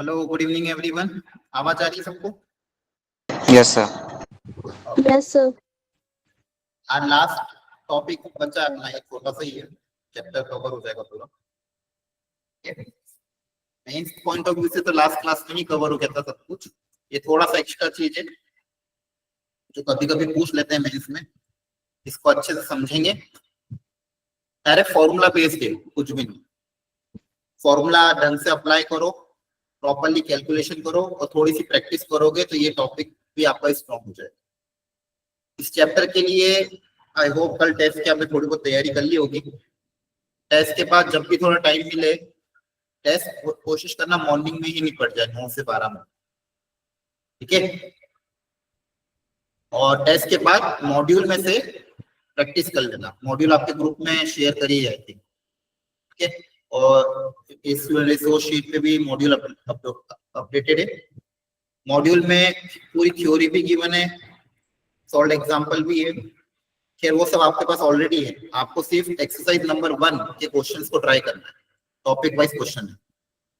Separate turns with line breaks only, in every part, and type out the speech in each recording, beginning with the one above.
Hello, good evening everyone. आवाज आ रही है सबको?
Yes sir.
Yes sir.
आज लास्ट टॉपिक बचा अपना, एक छोटा सा ही है, चैप्टर कवर हो जाएगा पूरा। मेन पॉइंट ऑफ व्यू से तो लास्ट क्लास में ही कवर हो गया था सब कुछ। ये थोड़ा सा एक्स्ट्रा चीज है जो कभी कभी पूछ लेते हैं मेंस में, इसको अच्छे से समझेंगे। डायरेक्ट फॉर्मूला बेस्ड है, कुछ भी नहीं। फॉर्मूला ढंग से अप्लाई करो, प्रॉपरली कैलकुलेशन करो और थोड़ी सी प्रैक्टिस करोगे तो ये टॉपिक भी आपका स्ट्रॉन्ग हो जाएगा। इस चैप्टर के लिए आई होप कल टेस्ट की आपने थोड़ी बहुत तैयारी कर ली होगी। टेस्ट के बाद जब भी थोड़ा टाइम मिले, टेस्ट कोशिश करना मॉर्निंग में ही निपट जाए, 9 से 12 में, ठीक है। और टेस्ट के बाद मॉड्यूल में से प्रैक्टिस कर लेना। मॉड्यूल आपके ग्रुप में शेयर करिए आई थिंक, ठीक है। और इस रिसोर्स शीट पे भी मॉड्यूल अपडेटेड है। मॉड्यूल में पूरी थ्योरी भी गिवन है, सॉल्व एग्जांपल भी है। खैर वो सब आपके पास ऑलरेडी है, आपको सिर्फ एक्सरसाइज नंबर 1 के क्वेश्चंस को ट्राई करना है। टॉपिक वाइज क्वेश्चन है,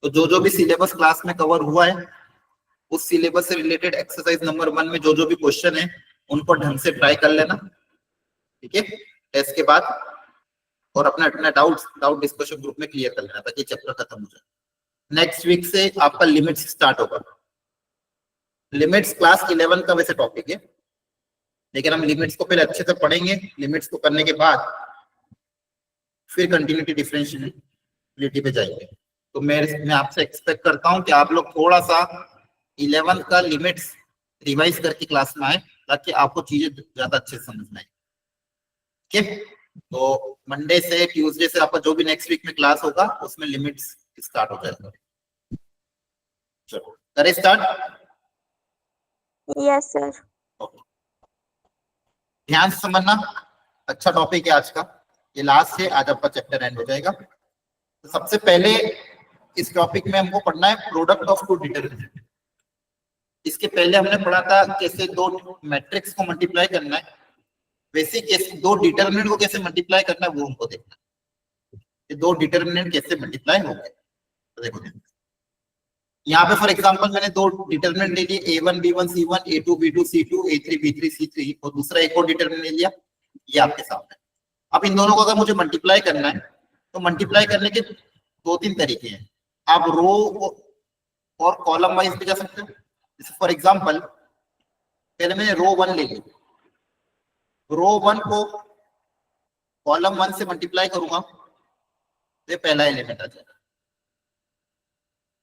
तो जो भी सिलेबस क्लास में कवर हुआ है उस सिलेबस से रिलेटेड एक्सरसाइज नंबर 1 में जो भी क्वेश्चन है उनको ढंग से ट्राई कर लेना, ठीक है, टेस्ट के बाद। और अपना डाउट डिस्कशन ग्रुप में क्लियर कर लेना ताकि चैप्टर खत्म हो जाए। नेक्स्ट वीक से आपका लिमिट्स स्टार्ट होगा। लिमिट्स क्लास 11 का वैसे टॉपिक है, लेकिन हम लिमिट्स को पहले अच्छे से पढ़ेंगे। लिमिट्स को करने के बाद फिर कंटिन्यूटी डिफरेंशियलिटी पे जाएंगे। तो मैं आपसे एक्सपेक्ट करता हूं कि आप लोग थोड़ा सा 11 का लिमिट्स रिवाइज करके क्लास में आए ताकि आपको चीजें ज्यादा अच्छे से समझ में आए, ठीक है। तो मंडे से ट्यूसडे से आपका जो भी नेक्स्ट वीक में क्लास होगा उसमें लिमिट्स स्टार्ट हो जाएगा। चलो करें स्टार्ट।
Yes sir.
ध्यान से समझना, अच्छा टॉपिक है आज का, ये लास्ट है, आज आपका चैप्टर एंड हो जाएगा। तो सबसे पहले इस टॉपिक में हमको पढ़ना है प्रोडक्ट ऑफ टू डिटरमिनेंट। इसके पहले हमने पढ़ा था कैसे दो मैट्रिक्स को मल्टीप्लाई करना है, वैसे कैसे दो डिटरमिनेंट को कैसे मल्टीप्लाई करना है वो हमको देखना है। ये दो डिटरमिनेंट कैसे मल्टीप्लाई होंगे, तो देखो यहाँ पे फॉर एग्जांपल मैंने दो डिटरमिनेंट ले लिए, a1 b1 c1, a2 b2 c2, a3 b3 c3, और दूसरा एक और डिटरमिनेंट ले लिया, ये आपके सामने। अब इन दोनों को अगर मुझे मल्टीप्लाई करना है तो मल्टीप्लाई करने के 2-3 तरीके हैं। आप रो और कॉलम वाइज भी जा सकते हो। जैसे फॉर एग्जांपल पहले मैंने रो 1 ले ली, रो 1 को कॉलम 1 से मल्टीप्लाई करूंगा तो ये पहला एलिमेंट आ जाएगा।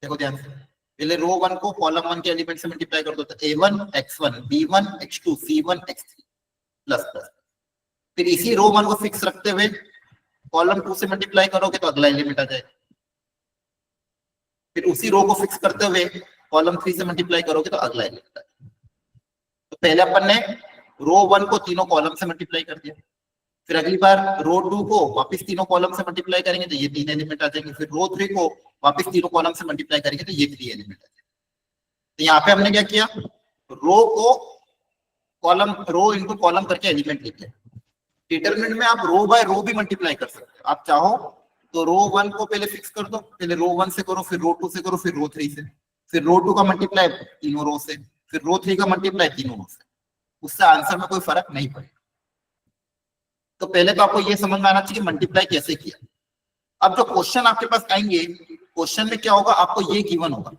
देखो ध्यान से, पहले रो 1 को कॉलम 1 के एलिमेंट से मल्टीप्लाई कर दो तो a1 x1 b1 x2 c1 x3 plus plus. फिर इसी रो 1 को फिक्स रखते हुए कॉलम 2 से मल्टीप्लाई करोगे तो अगला एलिमेंट आ जाएगा। फिर उसी रो को फिक्स करते हुए कॉलम 3 से मल्टीप्लाई करोगे तो अगला एलिमेंट आ जाएगा। तो पहले अपन ने रो 1 को तीनों कॉलम से मल्टीप्लाई कर दिया, फिर अगली बार रो 2 को वापस तीनों कॉलम से मल्टीप्लाई करेंगे तो ये 3 एलिमेंट आ जाएंगे। फिर रो 3 को वापस तीनों कॉलम से मल्टीप्लाई करेंगे तो ये 3 एलिमेंट आ जाएंगे। तो यहाँ पे हमने क्या किया, रो को कॉलम, रो इनटू कॉलम करके एलिमेंट लिखे। डिटरमिनेंट में आप रो बाय रो भी मल्टीप्लाई कर सकते हो। आप चाहो तो रो 1 को पहले फिक्स कर दो, पहले रो 1 से करो, फिर रो 2 से करो, फिर रो 3 से, फिर रो 2 का मल्टीप्लाई तीनों रो से, फिर रो 3 का मल्टीप्लाई तीनों रो से। उससे आंसर में कोई फर्क नहीं पड़ेगा। तो पहले तो आपको ये समझ में आना चाहिए मल्टीप्लाई कैसे किया। अब जो क्वेश्चन आपके पास आएंगे, क्वेश्चन में क्या होगा, आपको ये गिवन होगा,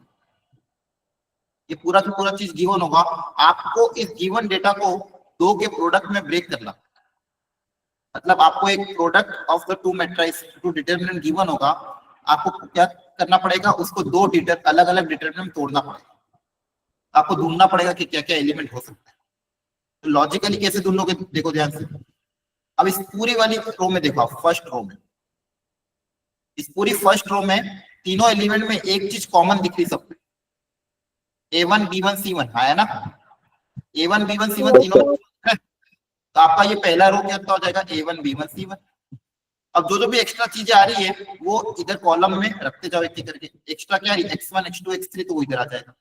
ये पूरा की पूरा चीज गिवन होगा। आपको इस गिवन डेटा को दो के प्रोडक्ट में ब्रेक करना, मतलब आपको एक product of the two matrix to determinant given होगा, आपको क्या करना पड़ेगा, उसको दो अलग अलग डिटरमिनेंट तोड़ना पड़ेगा। आपको ढूंढना पड़ेगा कि क्या क्या एलिमेंट हो सकता है। तो लॉजिकली कैसे ढूंढोगे, देखो ध्यान से। अब इस पूरी वाली रो में देखो, फर्स्ट रो में, इस पूरी फर्स्ट रो में तीनों एलिमेंट में एक चीज कॉमन दिख रही सबको, a1 b1 c1 है ना, a1 b1 c1 तीनों। तो आपका ये पहला रो क्या हो जाएगा, a1 b1 c1। अब जो भी एक्स्ट्रा चीजें आ रही है वो इधर कॉलम में रखते जाओ एक एक करके। एक्स्ट्रा क्या आ रही है, x1 x2 x3 तो वो इधर आ जाएगा।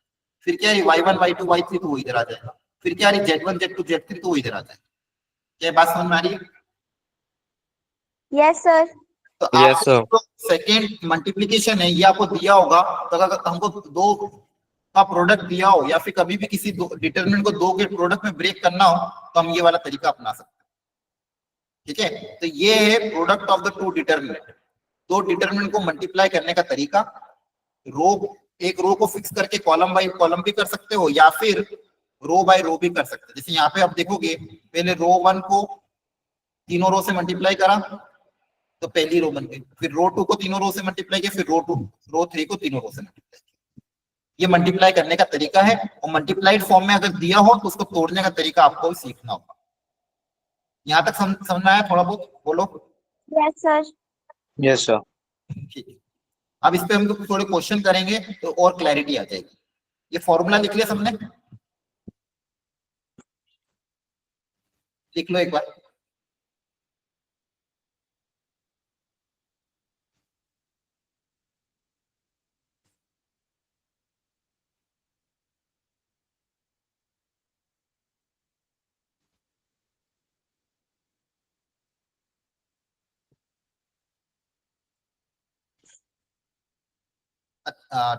फिर क्या है y1 y2 y3 तो वो इधर आ जाएगा। फिर क्या आ रही है z1 z2 z3 तो वो इधर आ जाएगा। क्या बात समझ में आ रही है?
Yes sir.
तो
Yes,
आपको
sir.
जो सेकेंड मल्टीप्लीकेशन है ये आपको दिया होगा, तो अगर हमको दो का प्रोडक्ट दिया हो या फिर कभी भी किसी डिटरमिनेंट को दो के प्रोडक्ट में ब्रेक करना हो तो हम ये वाला तरीका अपना सकते हैं। ठीक है, तो ये है product of the to determinant. दो डिटरमिनेंट को मल्टीप्लाई करने का तरीका, रो एक रो को फिक्स करके कॉलम बाय कॉलम भी कर सकते हो या फिर रो बाय रो भी कर सकते हो। जैसे यहाँ पे आप देखोगे पहले रो 1 को तीनों रो से मल्टीप्लाई करा तो पहली रो बन गई, फिर रो 2 को तीनों रो से मल्टीप्लाई किया, फिर रो 3 को तीनों रो से मल्टीप्लाई किया। ये मल्टीप्लाई करने का तरीका है, और मल्टीप्लाइड फॉर्म में अगर दिया हो तो उसको तोड़ने का तरीका आपको भी सीखना होगा। यहाँ तक समझ में आया थोड़ा बहुत? बोलो।
Yes, sir.
Yes, sir.
ठीक है, अब इस पे हम लोग थोड़े क्वेश्चन करेंगे तो और क्लैरिटी आ जाएगी। ये फॉर्मूला लिख लिया सबने? लिख लो एक बार।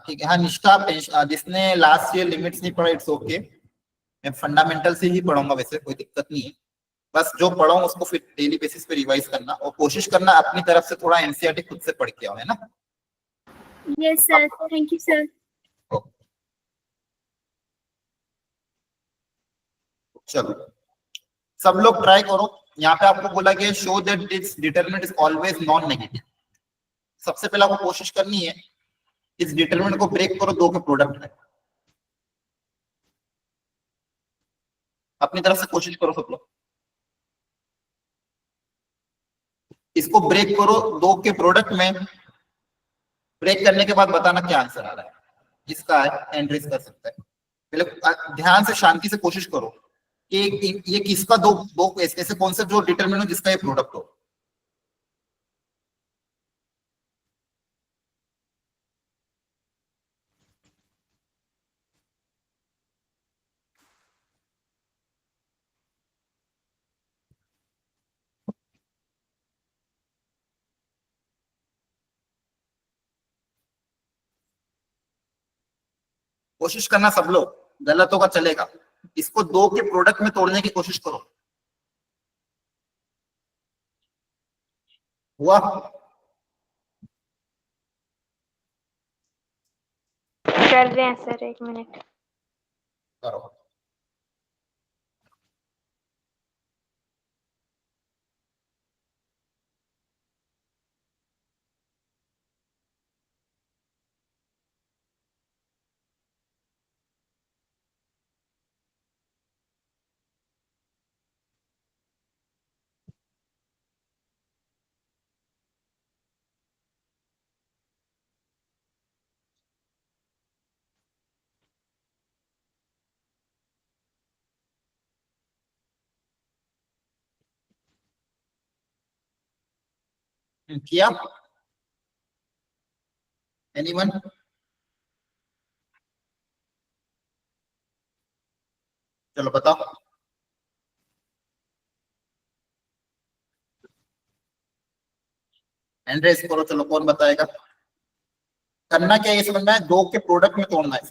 ठीक है, हाँ निष्ठा जिसने लास्ट ईयर लिमिट्स नहीं पढ़ा इट्स ओके, मैं फंडामेंटल से ही पढ़ाऊंगा, वैसे कोई दिक्कत नहीं है। बस जो पढ़ा हूं उसको फिर डेली बेसिस पे रिवाइज करना और कोशिश करना अपनी तरफ से थोड़ा एनसीईआरटी खुद से पढ़ के आओ, है ना?
Yes, sir. Thank you, sir.
चलो सब लोग ट्राई करो। यहाँ पे आपको बोला गया show that this determinant is always non negative. सबसे पहले आपको कोशिश करनी है इस डिटरमिनेंट को ब्रेक करो दो के प्रोडक्ट में। अपनी तरफ से कोशिश करो सब लोग, इसको ब्रेक करो दो के प्रोडक्ट में। ब्रेक करने के बाद बताना क्या आंसर आ रहा है, जिसका है एंट्रीज कर सकता है। पहले ध्यान से शांति से कोशिश करो कि ये किसका दो दो ऐसे कौन से जो डिटरमिनेंट हो जिसका ये प्रोडक्ट हो। कोशिश करना सब लोग, गलत होगा चलेगा। इसको दो के प्रोडक्ट में तोड़ने की कोशिश करो। हुआ?
कर रहे हैं सर, 1 मिनट।
करो। किया? एनीवन? चलो बताओ। हैंड रेस करो, चलो कौन बताएगा? करना क्या है ये समझना है, दो के प्रोडक्ट में तोड़ना है।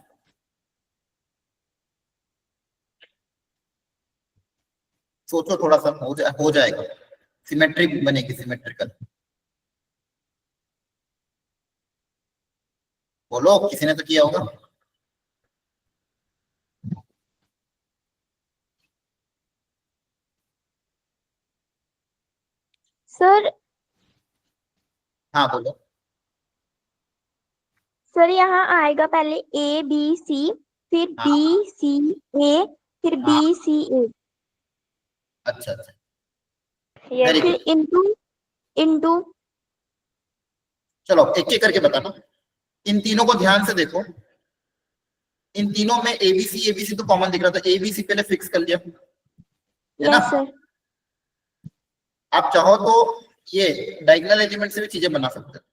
सोचो थोड़ा सा, हो जाएगा। सिमेट्रिक बनेगी, सिमेट्रिकल। बोलो, किसी ने तो किया होगा।
सर
हाँ बोलो।
सर यहाँ आएगा पहले A B C, फिर
हाँ
B C A, फिर B
हाँ,
C A।
अच्छा अच्छा,
ये
वेरी
फिर
गुड।
Into into.
चलो एक एक करके बताना। इन तीनों को ध्यान से देखो, इन तीनों में एबीसी तो कॉमन दिख रहा था, एबीसी पहले फिक्स कर लिया है ना?
Yes sir.
आप चाहो तो ये डायगोनल एलिमेंट से भी चीजें बना सकते हैं।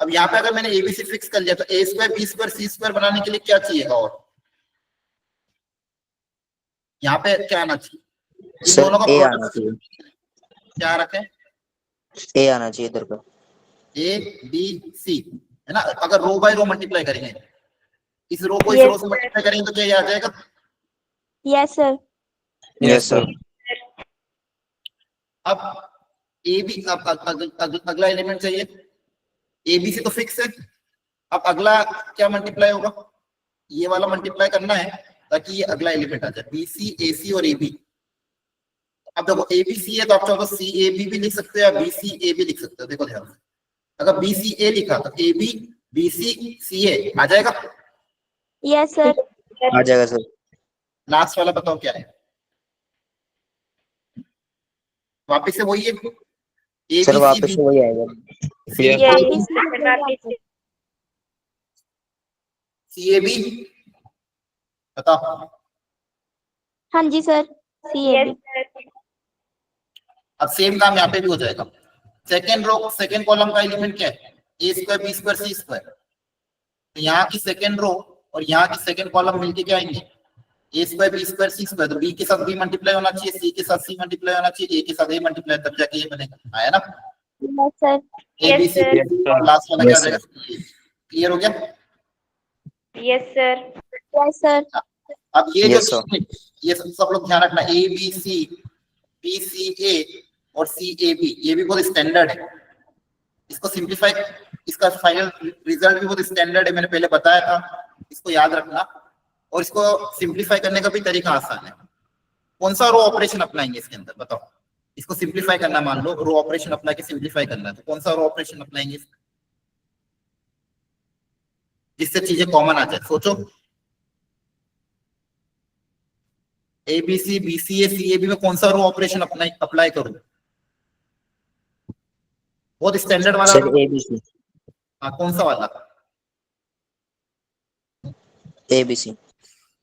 अब यहाँ पे अगर मैंने एबीसी फिक्स कर लिया तो ए स्क्वायर बी स्क्वायर सी स्क्वायर बनाने के लिए क्या चाहिएगा? और यहाँ पे क्या आना चाहिए? इन
सर
दोनों का
ए आना
प्रोडक्ट
चाहिए,
क्या रखें?
ए आना चाहिए इधर का।
ए बी सी, है ना। अगर रो बाय रो मल्टीप्लाई करेंगे, इस रो को इस रो से मल्टीप्लाई करेंगे तो क्या ये आ जाएगा?
Yes sir.
Yes, sir.
अब ए बी, अब अगला एलिमेंट चाहिए, ए बी सी तो फिक्स है। अब अगला क्या मल्टीप्लाई होगा? ये वाला मल्टीप्लाई करना है ताकि ये अगला एलिमेंट आ जाए, बी सी ए सी और ए बी। अब देखो ए बी सी है तो आप चाहो तो सी ए बी भी लिख सकते हो या बी सी ए भी लिख सकते हो। देखो ध्यान से, अगर बी सी ए लिखा तो ए बी बी सी सी ए आ जाएगा।
Yes sir.
आ जाएगा सर।
लास्ट वाला बताओ क्या है? वापिस से वही है, ए
सर
बी सी
वापस
बी
से वही आएगा।
वापिस
सी ए बी, बताओ।
हाँ जी सर, सी ए बी।
अब सेम काम यहाँ पे भी हो जाएगा। सेकेंड रो सेकेंड कॉलम का एलिमेंट क्या है? ए स्क्वायर बी स्क्वायर सी स्क्वायर। तो यहाँ की सेकेंड रो और यहाँ की सेकेंड कॉलम मिलके क्या आएंगे? ए स्क्वायर बी स्क्वायर सी स्क्वायर। तो बी के साथ बी मल्टीप्लाई होना चाहिए, सी के साथ सी मल्टीप्लाई होना चाहिए, ए के साथ ए मल्टीप्लाई, तब जाके ये बनेगा। आया ना?
Yes sir.
A B C और लास्ट वाला क्या हो जाएगा? क्लियर हो गया?
Yes sir. Yes sir.
अब ये
Yes,
जो ये सब लोग ध्यान रखना, ए बी सी बी सी ए और सी ए बी, ये भी बहुत स्टैंडर्ड है। इसको सिंप्लीफाई, इसका फाइनल रिजल्ट भी बहुत स्टैंडर्ड है, मैंने पहले बताया था, इसको याद रखना। और इसको सिंप्लीफाई करने का भी तरीका आसान है। कौन सा रो ऑपरेशन अपनाएंगे इसके अंदर, बताओ। इसको सिंप्लीफाई करना, मान लो रो ऑपरेशन अप्लाई के सिंप्लीफाई करना है, तो कौन सा रो ऑपरेशन अपनाएंगे जिससे चीजें कॉमन आ जाए? सोचो। A B C B C A C A B में कौन सा रो ऑपरेशन अप्लाई करूं? बहुत स्टैंडर्ड वाला
सर ABC।
हाँ, कौन सा वाला?
ABC।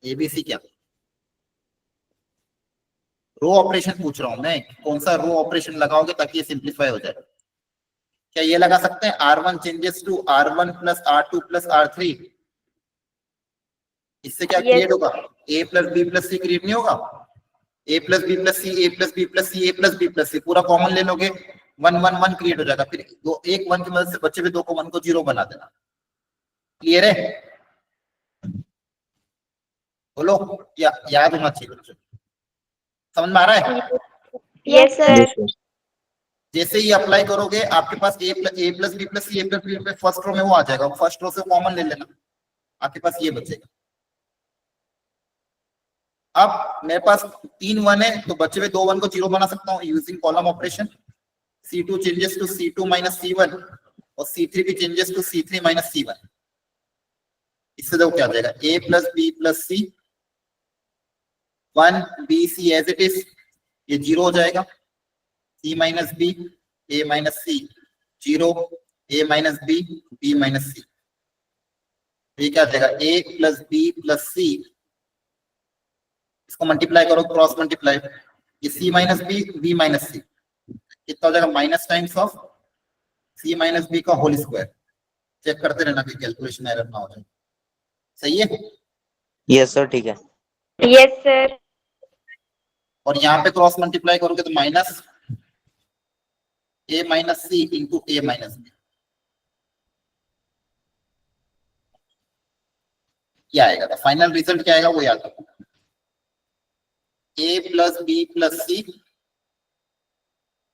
एबीसी क्या? रो ऑपरेशन पूछ रहा हूं मैं, कौन सा रो ऑपरेशन लगाओगे ताकि ये सिंप्लीफाई हो जाए? क्या ये लगा सकते हैं R1 changes to R1 plus R2 plus R3? इससे क्या क्रिएट होगा? A plus B plus C create नहीं होगा? A plus B plus C, A plus B plus C, A plus B plus C, पूरा कॉमन ले लोगे, 1 1 1 create हो जाएगा। फिर दो एक 1 की मदद से बच्चे भी दो को 1 को 0 बना देना। क्लियर है? बोलो, या याद होना चाहिए बच्चों। समझ में आ रहा है?
Yes sir.
जैसे ही अप्लाई करोगे आपके पास A plus B plus C A plus B plus first row में वो आ जाएगा, फर्स्ट रो से कॉमन ले लेना, आपके पास ये बचेगा। अब मेरे पास 3 1 है तो बचे हुए 2 1 को 0 बना सकता हूँ using column operation. C2 changes to C2 minus C1 और C3 भी changes to C3 minus C1। इससे देखो क्या आ जाएगा, A plus B plus C 1 B C as it is, ये 0 हो जाएगा। C minus B A minus C 0, A minus B B minus C. ये क्या आ जाएगा? A plus B plus C, इसको मल्टीप्लाई करो, क्रॉस मल्टीप्लाई, ये C minus B B minus C, कितना हो जाएगा? Minus times of C minus B का होल स्क्वायर। चेक करते रहना कि कैलकुलेशन एरर ना हो जाए। सही है?
यस सर, ठीक है।
Yes sir.
और यहाँ पे क्रॉस मल्टीप्लाई करोगे तो minus A minus C into A minus B, क्या आएगा? तो फाइनल रिजल्ट क्या आएगा वो याद रखो, A प्लस बी प्लस सी,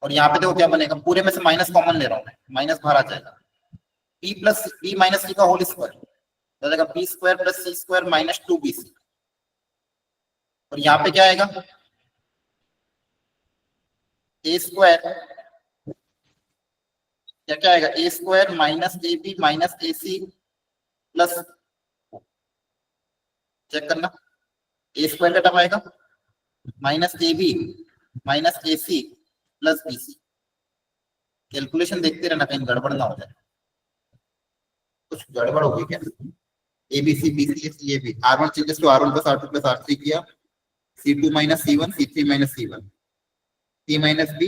और यहाँ पे देखो क्या बनेगा, पूरे में से माइनस कॉमन ले रहा हूँ मैं, माइनस बाहर आ जाएगा, B प्लस बी माइनस सी का होल स्क्वायर हो जाएगा B square plus C square minus 2BC। और यहाँ पे क्या आएगा? A स्क्वायर, क्या आएगा? A square minus AB minus AC plus, check करना, A स्क्वायर का टर्म आएगा minus AB minus AC plus BC। Calculation देखते रहना कहीं गड़बड़ ना हो जाए। कुछ गड़बड़ होगी क्या? ABC BC CAB, R1 changes to R1 plus R2 plus R3 किया, C2 minus C1 C3 minus C1, C minus B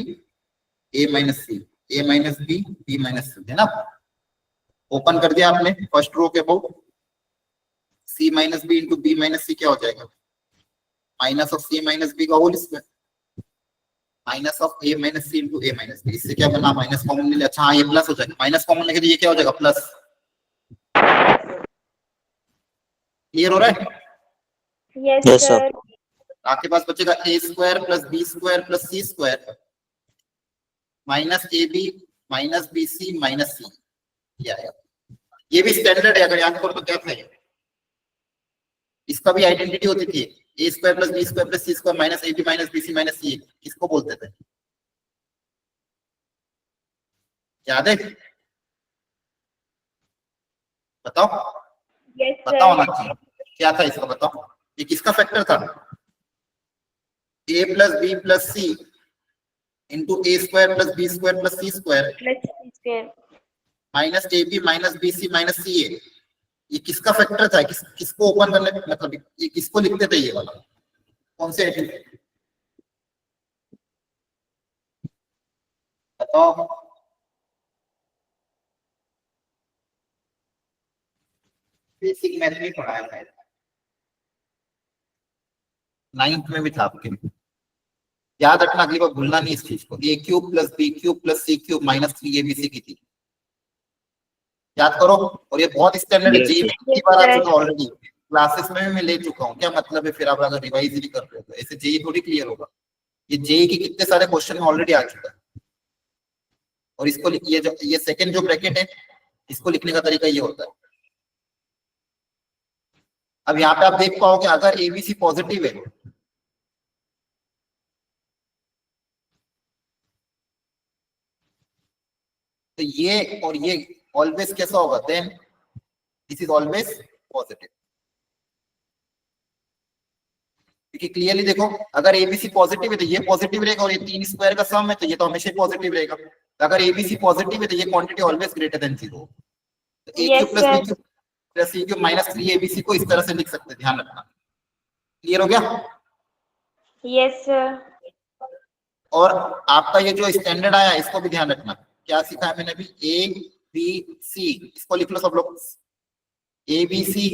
A minus C, A minus B B minus C, है ना? ओपन कर दिया आपने फर्स्ट रो के about, C minus B into B minus C क्या हो जाएगा? Minus of C minus B का whole square. Minus of A minus C into A minus B. इससे क्या बना, माइनस कॉमन ले लिया, अच्छा हाँ ये प्लस हो जाएगा, माइनस कॉमन लेके तो ये क्या हो जाएगा प्लस। क्लियर हो रहा है?
Yes
Yes, sir.
सर।
आपके पास बचेगा A square plus B square plus C square minus A B minus B C minus C. ये आएगा, ये भी स्टैंडर्ड है, अगर याद करो तो क्या था ये, इसका भी आइडेंटिटी होती थी, A square plus B square plus C square minus A B minus B C minus C. किसको बोलते थे, याद है? बताओ,
यस
बताओ ना
सर।
क्या था इसका, बताओ। ये किसका फैक्टर था, A plus B plus C into A square plus B square plus C square
plus square.
Minus A B minus B C minus C A. ये किसका फैक्टर था, किसको ओपन करने, मतलब ये किसको लिखते थे ये वाला, कौन से एडिशन? बताओ। बेसिक मैथ में पढ़ाया था, 9th में भी था आपके। याद रखना, अगली बार भूलना नहीं इस चीज को। A cube plus B cube plus C cube minus 3abc की थी, याद करो। और ये बहुत स्टैंडर्ड है,
Yes,
जी
sir.
में कितनी बार आ चुका ऑलरेडी, क्लासेस में भी मैं ले चुका हूँ। क्या मतलब है फिर आप अगर रिवाइज भी कर रहे हो तो ऐसे जेई थोड़ी क्लियर होगा, ये जेई के कितने सारे क्वेश्चन में ऑलरेडी आ चुका है। और इसको ये सेकंड जो ब्रैकेट है, इसको लिखने का तरीका ये होता है। अब यहाँ पे आप देख पाओगे अगर एबीसी पॉजिटिव है तो ये और ये ऑलवेज कैसा होगा, then this is always positive. क्योंकि क्लियरली देखो, अगर एबीसी पॉजिटिव है तो ये पॉजिटिव रहेगा, और ये 3 स्क्वायर का सम है तो ये तो हमेशा पॉजिटिव रहेगा। तो अगर एबीसी पॉजिटिव है तो ये क्वांटिटी ऑलवेज ग्रेटर देन 0। तो A cube
yes
plus B
sir.
Cube plus C cube minus 3abc को इस तरह से लिख सकते हैं, ध्यान रखना। क्लियर हो गया?
Yes sir.
और आपका ये जो स्टैंडर्ड आया इसको भी ध्यान रखना, क्या सीखा है मैंने अभी, ए बी सी, इसको लिख लो सब लोग, ए बी सी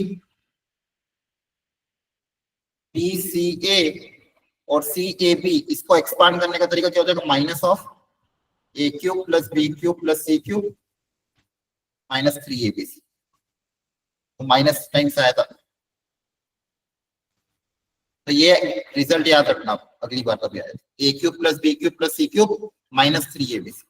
बी सी ए और सी ए बी। इसको एक्सपांड करने का तरीका क्या हो जाएगा, minus of A cube plus B cube plus C cube minus 3abc। तो माइनस टाइम्स आया था, तो ये रिजल्ट याद रखना अगली बार कभी आए, A cube plus B cube plus C cube minus 3abc।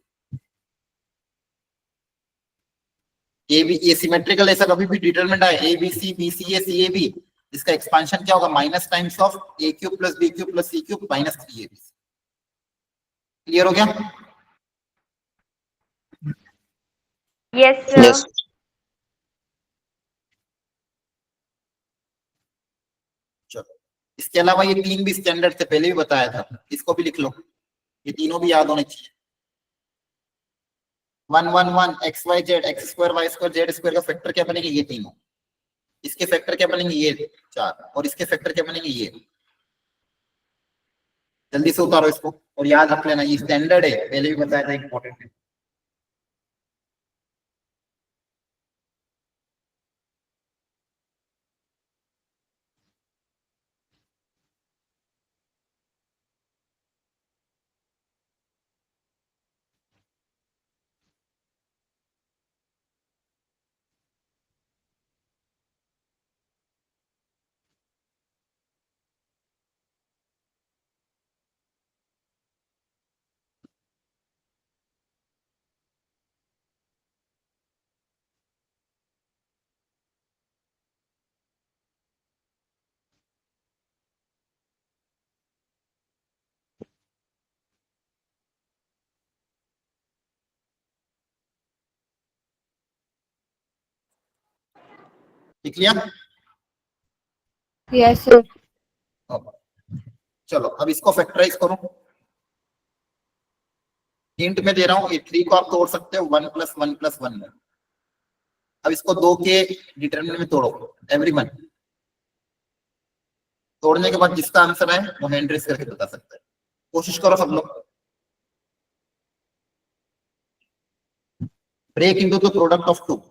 A B, ये सिमेट्रिकल ऐसा कभी भी डिटरमिनेंट आए A B C B C A C A B, इसका एक्सपांशन क्या होगा, minus times of A cube plus B cube plus C cube minus 3abc। Clear हो गया?
Yes
Yes.
सर।
चलो, इसके अलावा ये 3 भी स्टैंडर्ड थे, पहले भी बताया था, इसको भी लिख लो, ये तीनों भी याद होने चाहिए। 1 1 1 X Y Z, X square Y square Z square का फैक्टर क्या बनेंगे, ये तीनों। इसके फैक्टर क्या बनेंगे, ये 4, और इसके फैक्टर क्या बनेंगे, ये। जल्दी से उतारो इसको और याद रख लेना, ये स्टैंडर्ड है, पहले भी बताया था, इंपॉर्टेंट है। लिख लिया?
Yes sir.
चलो अब इसको फैक्टराइज करो। हिंट में दे रहा हूँ, ये 3 को आप तोड़ सकते हो 1 प्लस 1 प्लस 1 में। अब इसको 2 के डिटरमिनेंट में तोड़ो, एवरीवन। तोड़ने के बाद जिसका आंसर है वो हैंड रेस करके बता सकता है। कोशिश करो सब लोग। Break into the product of 2।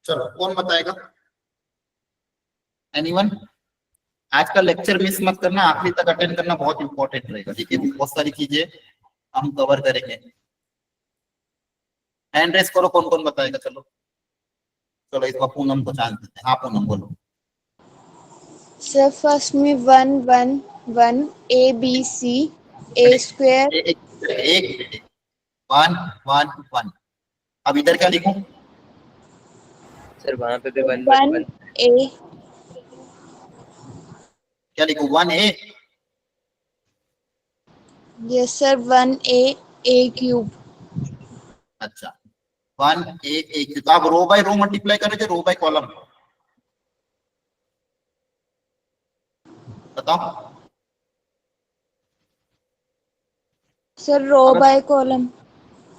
चलो कौन बताएगा? एनीवन? आज का लेक्चर मिस मत करना, आखिरी तक अटेंड करना बहुत इंपॉर्टेंट रहेगा, ठीक है? बहुत सारी चीजें हम कवर करेंगे। हैंड रेस करो, कौन कौन बताएगा? चलो चलो इस बार पूनम को चांस देते हैं। हाँ पूनम बोलो।
सर फर्स्ट में 1 1 1 A B C A square
एक 1 1 1। अब इधर क्या लिखूं?
सर वहाँ पे भी 1
1
1
A
क्या लिखूं? 1A?
Yes sir 1 A cube
अच्छा 1A तो आप रो बाय रो मल्टीप्लाई करोगे, रो बाय कॉलम? बताओ।
सर रो
अगर
by column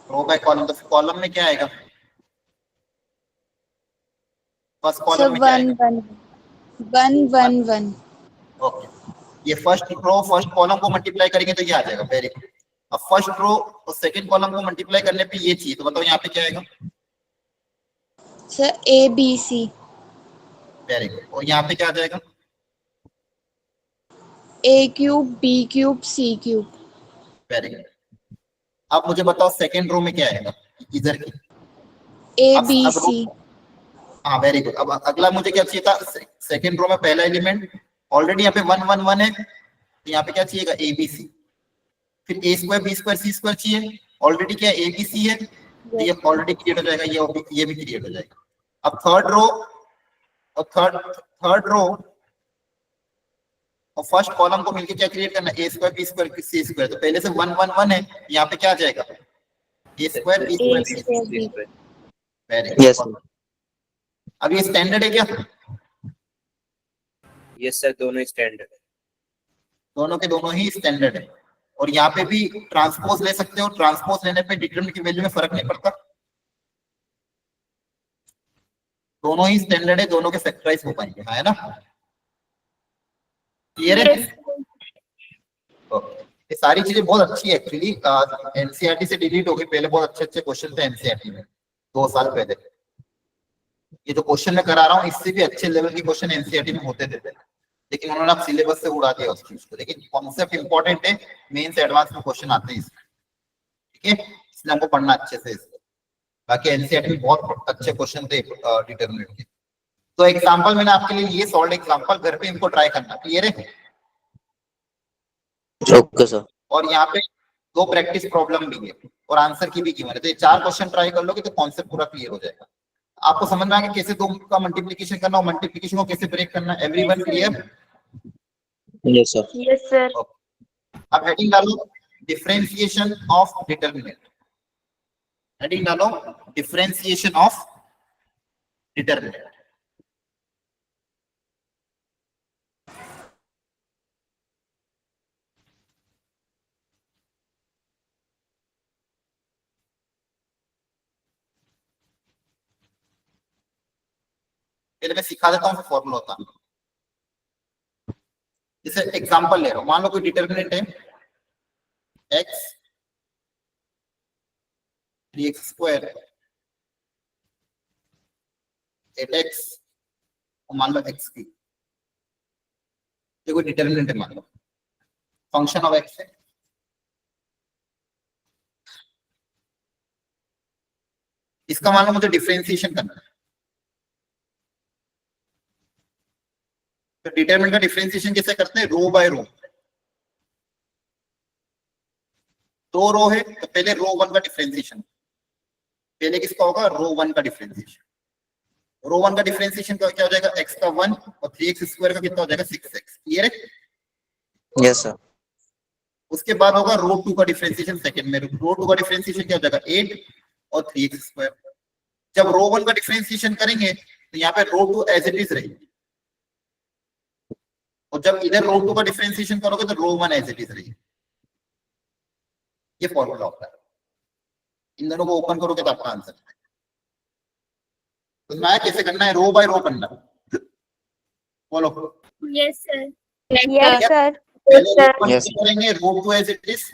row by column तो फिर कॉलम में क्या आएगा? फर्स्ट
सर
कॉलम में क्या
1
आएगा?
1 1 1 1
ओके, ये फर्स्ट रो फर्स्ट कॉलम को मल्टीप्लाई करेंगे तो ये आ जाएगा। Very good. अब फर्स्ट रो और सेकंड कॉलम को मल्टीप्लाई करने पे ये चाहिए, तो बताओ यहाँ पे क्या आएगा?
Sir A B C
very good. और यहाँ पे क्या आ जाएगा?
A cube B cube C cube
very good. अब मुझे बताओ सेकंड रो में क्या आएगा इधर की?
A
अब
B
अब रो,
C
हाँ वेरी गुड। अब अगला मुझे क्या चाहिए था? सेकंड रो में पहला एलिमेंट ऑलरेडी यहाँ पे 1 1 1 है, तो यहाँ पे क्या चाहिएगा? ABC। फिर A square B square C square चाहिए, ऑलरेडी क्या ABC है, तो ये ऑलरेडी क्रिएट हो जाएगा, ये भी क्रिएट हो जाएगा। अब थर्ड रो और थर्ड रो और फर्स्ट कॉलम को मिलकर क्या क्रिएट करना है? A square B square C square. तो पहले से 1 1 1 है, यहाँ पे क्या आ जाएगा? A square B
A
square C।
Square B
very
yes
good. अब ये स्टैंडर्ड है क्या?
यस सर दोनों स्टैंडर्ड है।
दोनों के दोनों ही स्टैंडर्ड है। और यहाँ पे भी ट्रांसपोज ले सकते हो, ट्रांसपोज लेने पे डिटरमिनेंट की वैल्यू में फर्क नहीं पड़ता। दोनों ही स्टैंडर्ड है, दोनों के फैक्टराइज हो पाएंगे, है ना? क्लियर है? ओके। ये सारी चीजें बहुत अच्छी है एक्चुअली। एनसीईआरटी से डिलीट हो गई, पहले बहुत अच्छे अच्छे क्वेश्चन थे एनसीईआरटी में 2 साल पहले। ये जो क्वेश्चन मैं करा रहा हूँ इससे भी अच्छे लेवल के क्वेश्चन एनसीईआरटी में होते थे पहले, लेकिन उन्होंने अब सिलेबस से उड़ा दिया उस चीज को। लेकिन कॉन्सेप्ट इंपॉर्टेंट है, मेन से एडवांस में क्वेश्चन आते हैं इसमें, ठीक है? इसलिए हमको पढ़ना अच्छे से इसको। बाकी एनसीईआरटी में बहुत अच्छे क्वेश्चन थे डिटरमिनेंट के। तो एग्जांपल मैंने आपके लिए ये सॉल्व एग्जांपल, घर पे इनको ट्राई करना। क्लियर है?
Okay sir.
और यहाँ पे 2 प्रैक्टिस प्रॉब्लम भी है और आंसर की भी कीमत है, तो ये 4 क्वेश्चन ट्राई कर लोगे तो कॉन्सेप्ट पूरा क्लियर हो जाएगा। आपको समझ में आएगा कैसे 2 का मल्टीप्लिकेशन करना और मल्टीप्लिकेशन को कैसे ब्रेक करना। Everyone clear?
Yes sir.
Yes sir.
अब हेडिंग डालो डिफरेंशिएशन ऑफ डिटरमिनेंट। हेडिंग डालो डिफरेंशिएशन ऑफ डिटरमिनेंट। पहले मैं सिखा देता हूँ फिर फॉर्मूला होता है। जैसे एग्जांपल ले रहा हूं, मान लो कोई डिटरमिनेंट है x 3x स्क्वायर 8x और मान लो x की, ये कोई डिटरमिनेंट है, मान लो फंक्शन ऑफ x है। इसका मान लो मुझे डिफरेंशिएशन करना है, तो डिटरमिनेंट का डिफरेंशिएशन कैसे करते हैं? रो बाय रो। 2 रो है तो पहले रो 1 का डिफरेंशिएशन, पहले किसका होगा? रो 1 का डिफरेंशिएशन। रो 1 का डिफरेंशिएशन क्या हो जाएगा? x का 1 और 3x स्क्वायर का कितना हो जाएगा? 6x। क्लियर है?
Yes sir.
उसके बाद होगा रो 2 का डिफरेंशिएशन सेकंड में। रो 2 का डिफरेंशिएशन क्या हो जाएगा? 8 और 3x स्क्वायर। जब रो 1 का डिफरेंशिएशन करेंगे तो यहाँ पे रो 2 एज इट इज रहेगी, और जब इधर रो 2 का डिफरेंशिएशन करोगे तो रो 1 एज इट इज रहेगी। ये फॉर्मूला होता है। इन दोनों को ओपन करोगे तो आपका आंसर है। तो मैं कैसे करना है? रो बाय रो करना। बोलो।
Yes sir. Yes sir.
पहले रो 1
Yes.
करेंगे row 2 as it is,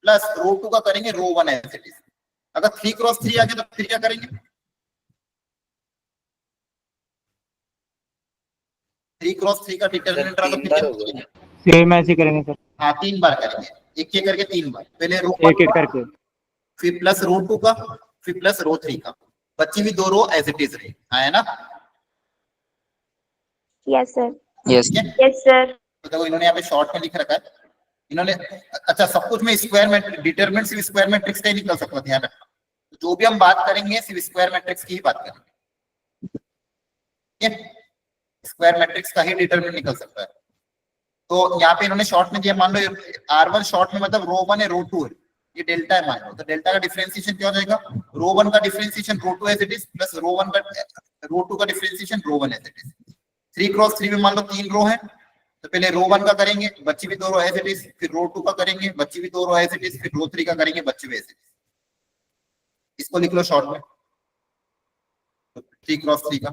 plus row 2 का करेंगे रो 1 एज इट इज। अगर 3 क्रॉस 3 आ गया तो फिर क्या करेंगे? 3x3 का डिटरमिनेंट रहा तो
तीन
फिर
बार
क्या
हो गया।
करेंगे?
सेम ऐसे करेंगे सर,
हाँ 3 बार करेंगे, एक एक करके 3 बार, पहले रो
एक एक करके।
फिर प्लस रो 2 का, फिर प्लस रो 3 का, बची हुई 2 रो एज इट इज रही, है ना?
Yes sir.
यस
ठीक है,
यस सर।
तो देखो इन्होंने यहाँ पे शॉर्ट में लिख रखा है, इन्होंने, अच्छा सब कुछ में स्क्वायर मैट्रिक्स, डिटरमिनेंट सिर्फ स्क्वायर मैट्रिक्स का ही निकल सकता है, ध्यान रखना। जो भी हम बात करेंगे सिर्फ स्क्वायर मैट्रिक्स की ही बात करेंगे, ठीक है? स्क्वायर मैट्रिक्स का ही डिटरमिनेंट निकल सकता है। तो यहाँ पे इन्होंने शॉर्ट में दिया, मान लो R1 शॉर्ट में मतलब रो 1 है रो 2 है, ये डेल्टा है मान लो, तो डेल्टा का डिफरेंशिएशन क्या हो जाएगा? रो 1 का differentiation row 2 as it is plus row 1 का रो 2 का differentiation row 1 as it is. 3x3 में मान लो 3 रो है, तो पहले रो 1 का करेंगे, बची हुई 2 रो एज इट इज, फिर रो 2 का करेंगे, बची हुई 2 रो एज इट इज, फिर रो 3 का करेंगे, बची हुई एज इट इज। इसको लिख लो शॉर्ट में, 3x3 का,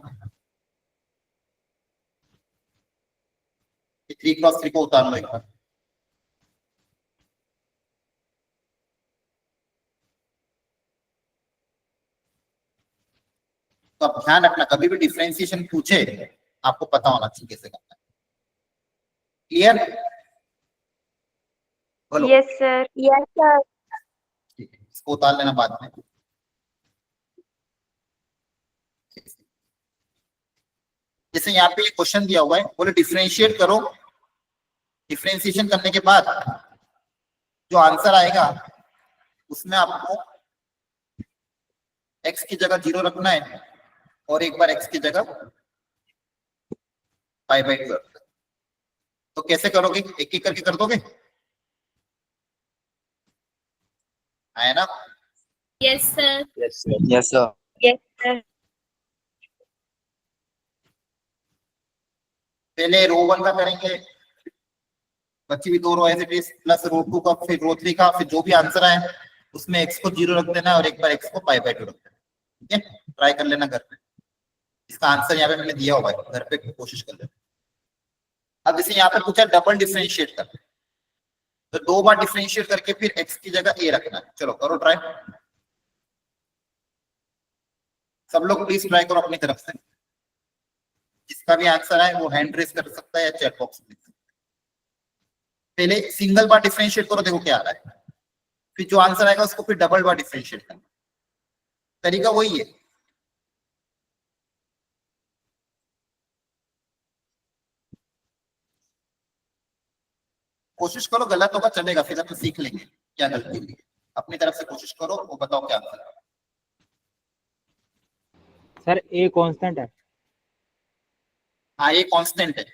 3x3 को उतार लो एक बार। तो अब ध्यान रखना, कभी भी डिफरेंशिएशन पूछे आपको पता होना चाहिए कैसे करना है। क्लियर? बोलो।
Yes sir. Yes sir.
ठीक है, इसको उतार लेना बाद में। जैसे यहाँ पे क्वेश्चन दिया हुआ है, बोले डिफरेंशिएट करो, डिफरेंशिएशन करने के बाद जो आंसर आएगा उसमें आपको x की जगह 0 रखना है और एक बार x की जगह π/2 रखना है। तो कैसे करोगे? एक एक करके कर दोगे, है ना?
Yes sir.
Yes sir. Yes sir.
Yes sir.
पहले रो 1 का करेंगे, बची हुई 2 row as it is, plus row 2 का, फिर रो 3 का, फिर जो भी आंसर आए उसमें x को 0 रख देना है और एक बार x को π/2 रख देना। ठीक है, ट्राई कर लेना घर पे, इसका आंसर यहाँ पे मैंने दिया हुआ है, घर पे कोशिश कर लेना। अब जैसे यहाँ पे पूछा डबल डिफरेंशिएट कर, तो 2 बार डिफरेंशिएट करके फिर x की जगह a रखना है। चलो करो ट्राई, सब लोग प्लीज ट्राई करो अपनी तरफ से। जिसका भी आंसर आए वो हैंड रेस कर सकता है या चैट बॉक्स में लिख सकता है। पहले सिंगल बार डिफरेंशिएट करो, देखो क्या आ रहा है, फिर जो आंसर आएगा उसको फिर डबल बार डिफरेंशिएट करना, तरीका वही है। कोशिश करो, गलत होगा चलेगा, फिर अपन सीख लेंगे क्या गलती हुई है। अपनी तरफ से कोशिश करो, वो बताओ क्या आंसर है।
सर ए कांस्टेंट है।
हाँ ये कांस्टेंट है,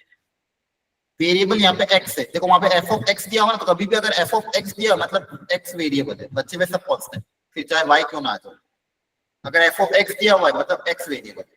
वेरिएबल यहाँ पे x है, देखो वहां पे f ऑफ x दिया हुआ ना, तो कभी भी अगर f ऑफ x दिया मतलब x वेरिएबल है, बच्चे में सब कांस्टेंट, फिर चाहे y क्यों ना आ जाए, अगर f ऑफ x दिया हुआ है मतलब x वेरिएबल है।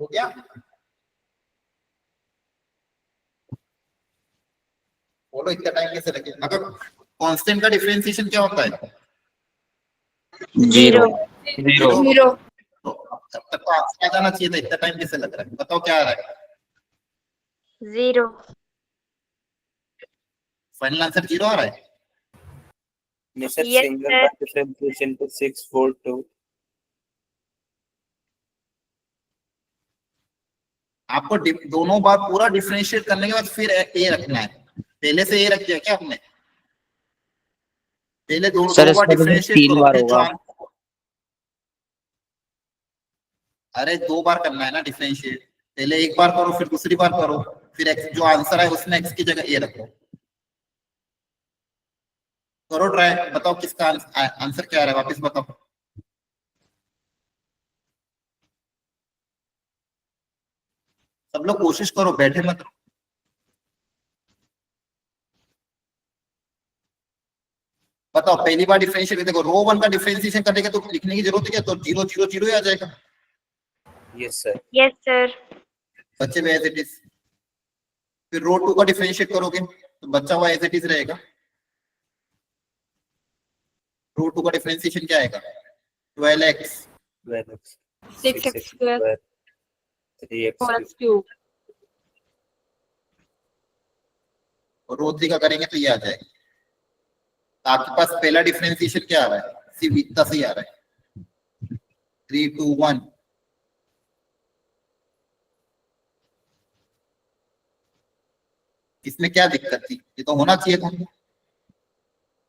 हो गया? बोलो इतना टाइम कैसे लगे? अगर कांस्टेंट का डिफरेंशिएशन क्या होता है?
Zero
zero.
जीरो
तो तब तक तो आंसर आ जाना चाहिए था, इतना टाइम कैसे लग रहा है? बताओ क्या आ रहा है?
0
फाइनल आंसर जीरो आ रहा है?
Sir
Yes,
single
sir.
Bar differentiation to 6 4 2
आपको दोनों बार पूरा डिफरेंशिएट करने के बाद फिर ए रखना है। पहले से ए रख दिया क्या आपने? पहले दो
सर
दो बार
इसका तो
डिफरेंशिएट
3
करो,
बार
फिर जो
होगा।
अरे 2 बार करना है ना डिफरेंशिएट। पहले एक बार करो, फिर दूसरी बार करो, फिर x जो आंसर है उसमें x की जगह ए रखो। करो ट्राई, बताओ किसका आंसर क्या आ रहा है, वापस बताओ। सब लोग कोशिश करो, बैठे मत रहो। बताओ पहली बार डिफरेंशिएट, देखो रो 1 का डिफरेंशिएशन करने का तो लिखने की जरूरत है क्या? तो 0 0 0 ही आ जाएगा।
Yes sir.
Yes, sir.
बच्चे में एज इट इज। फिर रो 2 का डिफरेंशिएट करोगे तो बच्चा हुआ एज इट इज रहेगा। रो 2 का डिफरेंशिएशन क्या आएगा? 12x
12x
6x square
3x
4x cube.
और रो 3 का करेंगे तो ये आ जाएगा। तो आपके पास पहला डिफरेंशिएशन क्या आ रहा है? सिर्फ इतना से ही आ रहा है, 3 2 1। इसमें क्या दिक्कत थी? ये तो होना चाहिए था।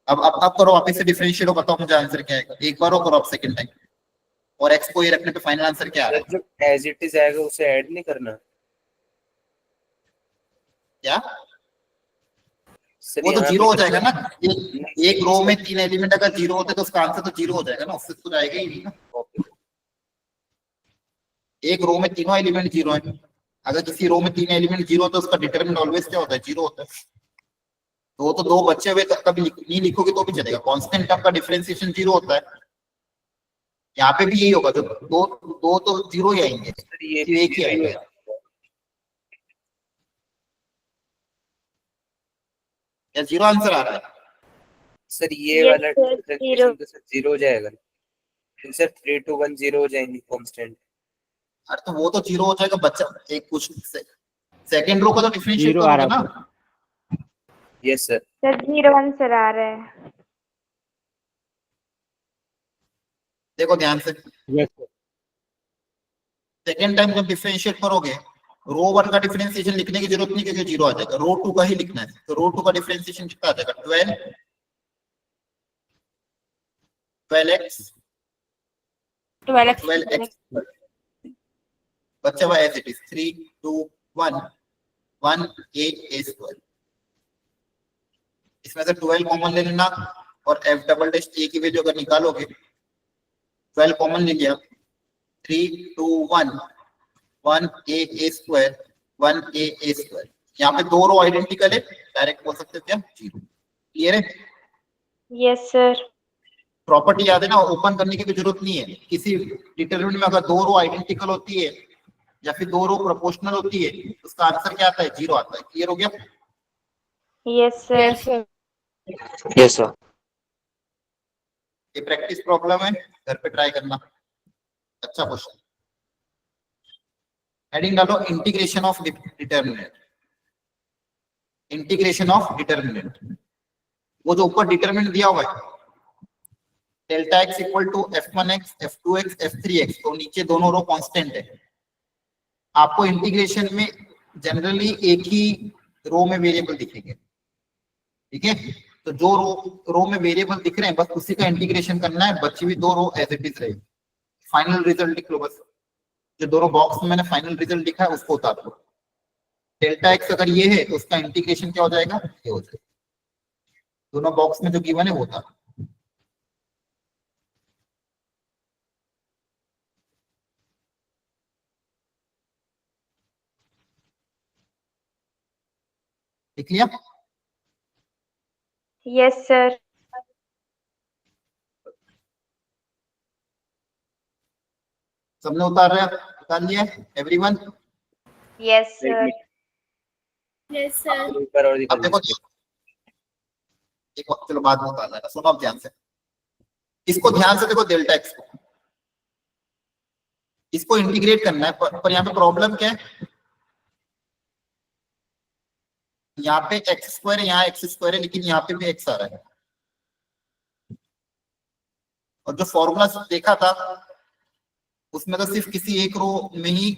अब करो वापस से डिफरेंशिएट हो, बताओ मुझे आंसर क्या आएगा। एक बार और करो आप सेकंड टाइम, और x को ये रखने पे फाइनल आंसर क्या आ रहा है?
जो एज इट इज आएगा उसे ऐड नहीं करना
क्या?
सर?
वो तो
यहाँ
जीरो
पे
हो जाएगा ना। एक रो में 3 एलिमेंट अगर जीरो होते तो उसका आंसर तो जीरो हो जाएगा ना, उससे तो जाएगा ही नहीं ना। एक रो में तीनों एलिमेंट जीरो है। अगर किसी रो में 3 एलिमेंट जीरो तो उसका डिटरमिनेंट ऑलवेज क्या होता है? जीरो होता है। तो दो बच्चे हुए तो कभी नहीं लिखोगे तो भी चलेगा, कांस्टेंट टर्म का डिफरेंशिएशन जीरो होता है। यहाँ पे भी यही होगा, जो दो दो तो जीरो ही आएंगे,
सर ये
सिर्फ एक ही आएगा। या जीरो आंसर आ रहा है?
सर ये
Yes,
वाला
sir.
डिफरेंशिएशन
0.
तो सर जीरो हो जाएगा। तो सर 3 2 1 0 हो जाएंगे कांस्टेंट।
अरे तो वो तो जीरो हो जाएगा बच्चा। एक कुछ सेकंड रो का तो डिफरेंशिएट
0 आ
करोगे
रहा है
ना।
Yes sir.
Sir, 0 आंसर आ रहा है.
देखो ध्यान से,
यस सर।
सेकंड टाइम जब डिफरेंशिएट करोगे, रो 1 का डिफरेंशिएशन लिखने की जरूरत नहीं क्योंकि जीरो आ जाएगा। रो 2 का ही लिखना है, तो रो 2 का डिफरेंशिएशन कितना आ जाएगा? 12x
12x
12x बच्चा हुआ as it is 3 2 1 1 a square. इसमें से 12 कॉमन ले लेना और f डबल डैश a की वैल्यू अगर निकालोगे, 12 कॉमन ले लिया, 3 2 1 1 a स्क्वायर 1 a स्क्वायर। यहाँ पे दो रो आइडेंटिकल है, डायरेक्ट बोल सकते हो क्या? जीरो। क्लियर है?
Yes, sir.
प्रॉपर्टी याद है ना, ओपन करने की भी जरूरत नहीं है। किसी डिटरमिनेंट में अगर दो रो आइडेंटिकल होती है या फिर दो रो प्रोपोर्शनल होती है तो उसका आंसर क्या आता है? जीरो आता है। क्लियर हो गया?
Yes, sir.
yes sir
yes sir.
ये प्रैक्टिस प्रॉब्लम है, घर पे ट्राई करना। अच्छा क्वेश्चन। हेडिंग डालो integration of determinant. Integration of determinant, वो जो ऊपर डिटरमिनेंट दिया हुआ है delta x equal to f1x f2x f3x, तो नीचे दोनों रो कांस्टेंट है। आपको इंटीग्रेशन में जनरली एक ही रो में वेरिएबल दिखेंगे, ठीक है? तो जो रो में वेरिएबल दिख रहे हैं बस उसी का इंटीग्रेशन करना है, बची हुई दो रो एज इट इज रहेगी। फाइनल रिजल्ट लिख लो बस, जो दोनों बॉक्स में मैंने फाइनल रिजल्ट लिखा है उसको उतार लो। डेल्टा x अगर ये है तो उसका इंटीग्रेशन क्या हो जाएगा? ये हो जाएगा। दोनों बॉक्स में जो गिवन है वो उतार। लिख लिया?
Yes, sir.
सबने उतार निकाल लिया everyone?
Yes, sir.
Yes, sir.
ऊपर और
अब देखो एक चलो बाद में निकालना है, सुनो अब ध्यान से, इसको ध्यान से देखो, डेल्टा एक्स को, इसको इंटीग्रेट करना है, पर यहाँ पे प्रॉब्लम क्या है, यहाँ पे एक्स स्क्वायर है, यहाँ एक्स स्क्वायर है, लेकिन यहाँ पे भी एक्स आ रहा है। और जो फॉर्मूला देखा था उसमें तो सिर्फ किसी एक रो में ही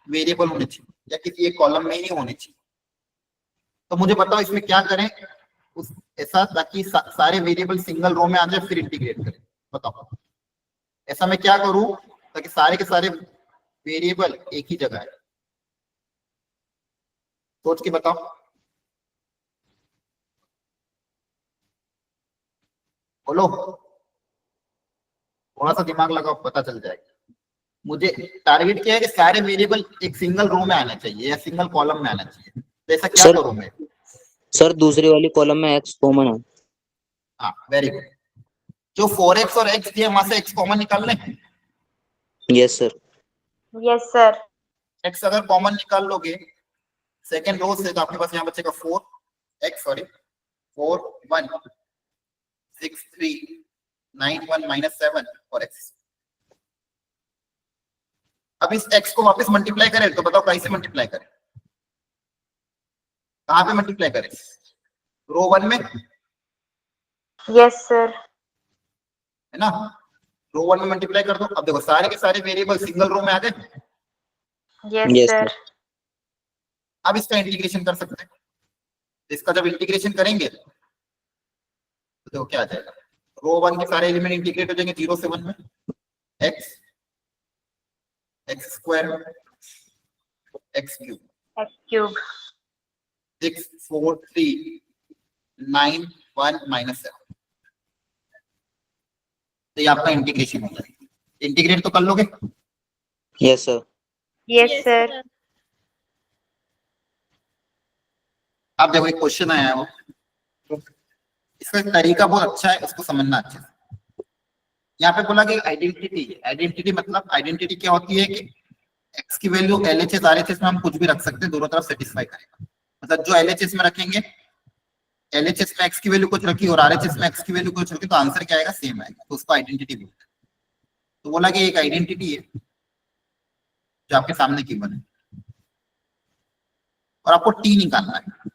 वेरिएबल होने चाहिए या किसी एक कॉलम में ही नहीं होने चाहिए। तो मुझे बताओ इसमें क्या करें उस ऐसा ताकि सारे वेरिएबल सिंगल रो में आ जाए, फिर इंटीग्रेट करें। बताओ ऐसा मैं क्या करूं ताकि सारे के सारे वेरिएबल एक ही जगह है, सोच के बताओ। बोलो, थोड़ा सा दिमाग लगाओ, पता चल जाएगा। मुझे टारगेट क्या है कि सारे वेरिएबल एक सिंगल रो में आना चाहिए या सिंगल कॉलम में आना चाहिए। तो ऐसा क्या करूं मैं?
सर दूसरी वाली कॉलम में एक्स कॉमन है।
हाँ वेरी गुड। जो 4x और x दिए वहां से x कॉमन निकाल लें।
Yes sir.
Yes, sir.
x अगर कॉमन निकाल लोगे सेकंड रो से तो आपके पास यहाँ बचेगा 4x, सॉरी 4 1 6 3 9 1 -7 और x। अब इस x को वापस मल्टीप्लाई करें तो बताओ कैसे मल्टीप्लाई करें, कहाँ पे मल्टीप्लाई करें? रो 1 में,
Yes, sir.
है ना? रो 1 में मल्टीप्लाई कर दो। अब देखो सारे के सारे वेरिएबल सिंगल रो में आ गए।
Yes,
Yes,
sir.
sir.
अब इसका इंटीग्रेशन कर सकते हैं। इसका जब इंटीग्रेशन करेंगे तो देखो क्या आ जाएगा, रो 1 के सारे एलिमेंट इंटीग्रेट हो जाएंगे 0 से 1 में, x x square x cube
X cube.
6 4 3 9 1 -7। तो ये आपका इंटीग्रेशन हो जाएगा। इंटीग्रेट तो कर लोगे?
Yes sir.
Yes, sir.
अब देखो एक क्वेश्चन आया है, वो इसका तरीका बहुत अच्छा है, उसको समझना अच्छे से। यहाँ पे बोला कि आइडेंटिटी, आइडेंटिटी मतलब आइडेंटिटी क्या होती है कि x की वैल्यू LHS RHS में हम कुछ भी रख सकते हैं, दोनों तरफ सेटिस्फाई करेगा। मतलब जो LHS में रखेंगे, LHS में x की वैल्यू कुछ रखी और RHS में x की वैल्यू कुछ रखी तो आंसर क्या आएगा? सेम आएगा। तो उसको आइडेंटिटी बोलते हैं। तो बोला कि एक आइडेंटिटी है जो आपके सामने की बने और आपको टी निकालना है।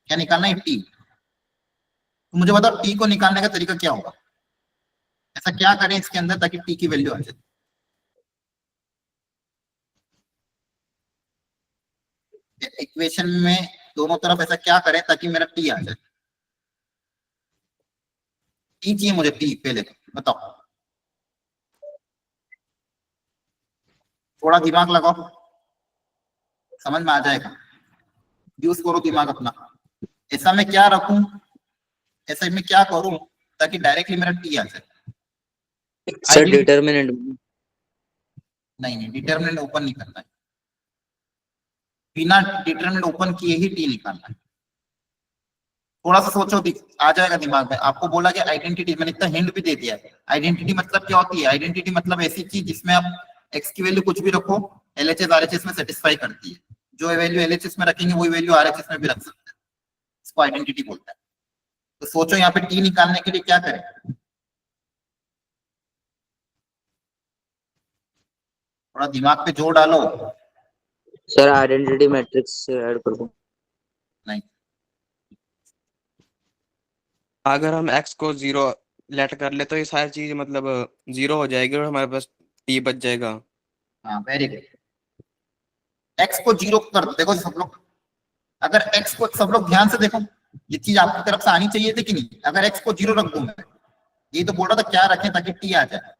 क्या निकालना है? टी। तो मुझे बताओ टी को निकालने का तरीका क्या होगा, ऐसा क्या करें इसके अंदर ताकि टी की वैल्यू आ जाए? इक्वेशन में दोनों तरफ ऐसा क्या करें ताकि मेरा टी आ जाए? टी चाहिए मुझे, टी पहले तो बताओ, थोड़ा दिमाग लगाओ, समझ में आ जाएगा। यूज करो दिमाग अपना। ऐसा मैं क्या रखूं, ऐसा मैं क्या करूं ताकि डायरेक्टली मेरा टी आ जाए?
Sir determinant.
नहीं, डिटरमिनेंट ओपन नहीं करना है, बिना डिटरमिनेंट ओपन किए ही टी निकालना है। थोड़ा सा सोचो, आ जाएगा दिमाग में। आपको बोला कि आइडेंटिटी, मैंने इतना हिंट भी दे दिया है। आइडेंटिटी मतलब क्या होती है? आइडेंटिटी मतलब ऐसी चीज जिसमें आप x की वैल्यू कुछ भी रखो, LHS RHS में सेटिस्फाई करती है। जो वैल्यू LHS में रखेंगे वही वैल्यू RHS में भी रख सकते हैं, इसको आइडेंटिटी बोलते हैं। तो सोचो यहाँ पे टी निकालने के लिए क्या करें? थोड़ा दिमाग पे जोर डालो।
सर आइडेंटिटी मैट्रिक्स से ऐड कर दो।
नहीं,
अगर हम x को 0 लेट कर ले तो ये सारी चीज मतलब 0 हो जाएगी और हमारे पास t बच जाएगा।
हाँ वेरी गुड। x को 0 कर दो। देखो सब लोग, अगर x को, सब लोग ध्यान से देखो, ये चीज आपकी तरफ से आनी चाहिए थी कि नहीं? अगर x को 0 रख दूं मैं, ये तो बोल रहा था क्या रखें ताकि t आ जाए,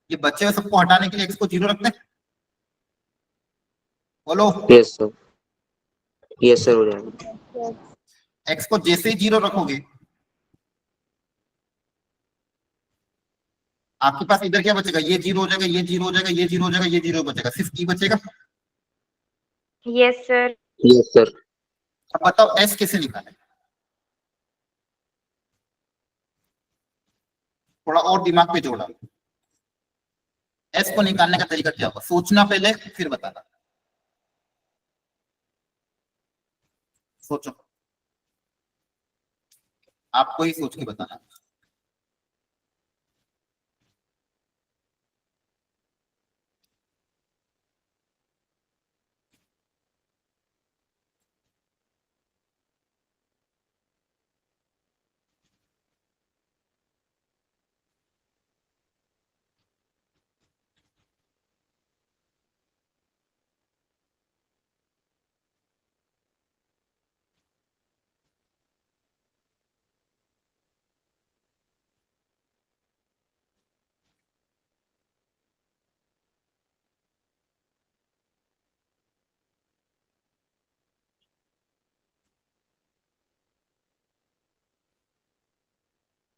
ये बच्चे हुए सबको हटाने के लिए x को 0 रखते हैं। बोलो।
Yes sir. यस सर हो जाएगा।
x को जैसे ही 0 रखोगे आपके पास इधर क्या बचेगा? ये 0 हो जाएगा, ये 0 हो जाएगा, ये 0 हो जाएगा, ये 0 बचेगा, सिर्फ t बचेगा।
Yes, sir.
Yes sir.
अब बताओ s कैसे निकालें? थोड़ा और दिमाग पे जोड़ा। एस को निकालने का तरीका क्या होगा, सोचना पहले फिर बताना। सोचो, आपको ही सोच के बताना।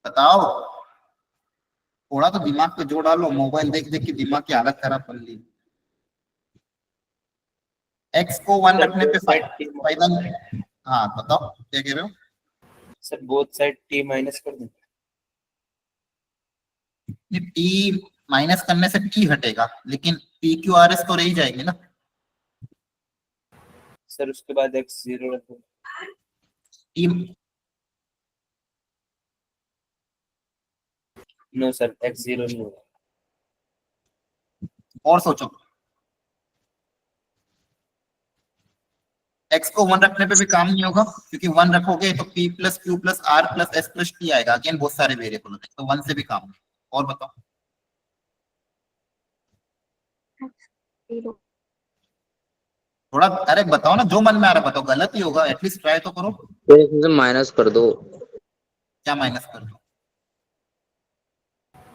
बताओ, थोड़ा तो दिमाग पे जोर डालो, मोबाइल देख देख के दिमाग की हालत खराब कर ली। एक्स को 1 रखने पे फायदा। हाँ बताओ क्या कह रहे हो।
Sir both side t minus कर दें।
टी माइनस करने से टी हटेगा, लेकिन पी क्यू आर एस तो रह ही जाएगी ना।
सर उसके बाद x 0 रखो।
टी
नो सर x 0 नहीं होगा।
और सोचो, x को 1 रखने पे भी काम नहीं होगा, क्योंकि 1 रखोगे तो p plus Q plus R plus S plus T आएगा। अगेन बहुत सारे वेरिएबल होते हैं, तो 1 से भी काम नहीं। और बताओ, थोड़ा अरे बताओ ना, जो मन में आ रहा है बताओ, गलत ही होगा, एटलीस्ट ट्राई तो करो।
फिर इसमें माइनस कर दो।
क्या माइनस कर दो?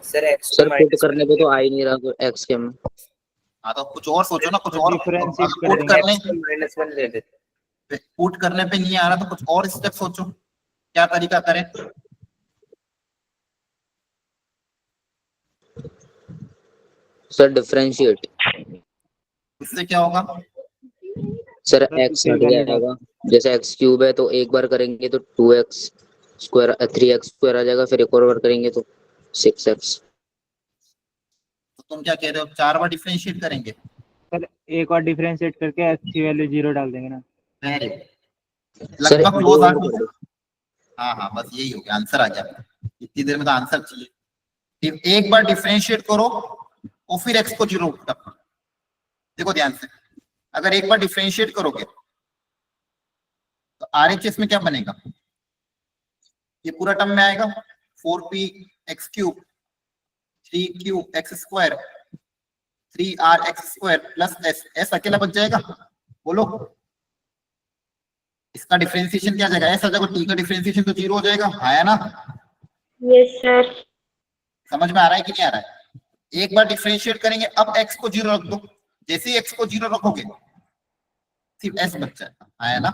सर x
सर
को
पुट
माइनस
करने पे तो आ ही नहीं रहा एक्स के में।
हाँ तो कुछ और सोचो ना, कुछ और।
डिफरेंशिएट कर
पुट
देंगे।
करने
x को -1 ले लेते।
पुट करने पे नहीं आ रहा तो कुछ और स्टेप सोचो, क्या तरीका करें।
Sir differentiate.
इससे क्या होगा?
सर
सर,
एक्स
दूसरी
हट
वैल्यू डाल।
जाएगा। जैसे एक्स क्यूब है तो एक बार करेंगे तो 2x स्क्वायर 3x स्क्वायर आ जाएगा, फिर एक और बार करेंगे तो 6x।
तो तुम क्या कह रहे हो, 4 बार डिफरेंशिएट करेंगे?
सर एक और डिफरेंशिएट करके x की वैल्यू 0 डाल देंगे ना।
वेरी
सर
लगभग
दो
क्लोज आ
बार
गए।
कर दो।
हाँ हाँ बस यही हो गया, आंसर आ गया। इतनी देर में तो आंसर चाहिए। फिर एक बार डिफरेंशिएट करो और फिर x को 0 रखो। देखो ध्यान से, अगर एक बार डिफरेंशिएट करोगे तो RHS में क्या बनेगा, ये पूरा टर्म में आएगा 4p x cube 3q x square 3r x square plus s। s अकेला बच जाएगा, बोलो। इसका डिफरेंशिएशन क्या जाएगा, ऐसा जाएगा, t का डिफरेंशिएशन तो 0 हो जाएगा, आया ना?
Yes sir.
समझ में आ रहा है कि नहीं आ रहा है? एक बार डिफरेंशिएट करेंगे, अब x को 0 रख दो। जैसे ही x को 0 रखोगे सिर्फ s बच जाएगा, आया ना?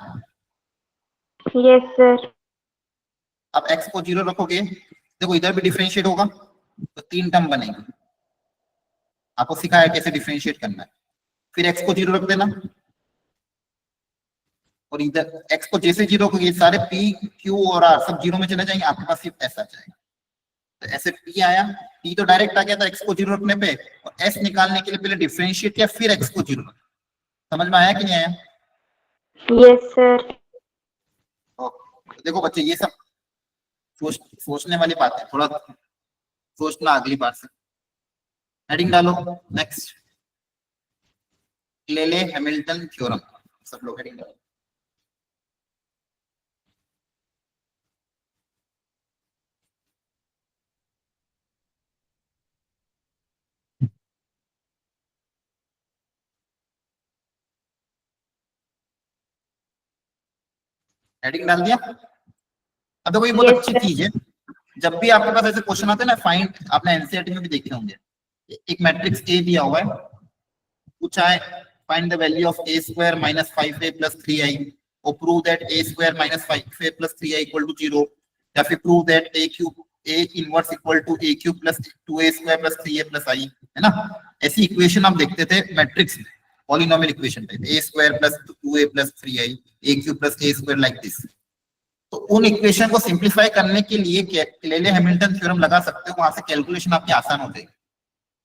Yes sir.
अब x को 0 रखोगे, देखो इधर भी डिफरेंशिएट होगा तो 3 टर्म बनेंगे। आपको सिखाया कैसे डिफरेंशिएट करना है। फिर x को 0 रख देना, और इधर x को जैसे 0 रखोगे सारे p q और r सब 0 में चले जाएंगे, आपके पास सिर्फ s आ जाएगा। तो ऐसे p आया, p तो डायरेक्ट आ गया था x को 0 रखने पे, और s निकालने के लिए पहले डिफरेंशिएट किया फिर x को 0 रखा। समझ में आया कि नहीं आया?
Yes sir.
तो देखो बच्चे, ये सब सोचने वाली बात है, थोड़ा सोचना अगली बार से। हेडिंग डालो नेक्स्ट, क्लेले हैमिल्टन थ्योरम। सब लोग हेडिंग डालो। हेडिंग डाल दिया? अब देखो ये बहुत
Yes,
अच्छी
sir.
चीज है, जब भी आपके पास ऐसे क्वेश्चन आते हैं ना, फाइंड, आपने एनसीईआरटी में भी देखे होंगे, एक मैट्रिक्स ए दिया हुआ है, पूछा है find the value of a square minus 5a plus 3i और prove that a square minus 5a plus 3i equal to 0, या फिर prove that a cube a inverse equal to a cube plus 2a square plus 3a plus i, है ना? ऐसी equation आप देखते थे matrix में, polynomial equation type, a square plus 2a plus 3i a cube plus a square like this. तो उन equation को सिंपलीफाई करने के लिए क्लेले हैमिल्टन थ्योरम लगा सकते हो, वहां से कैलकुलेशन आपकी आसान हो जाएगी।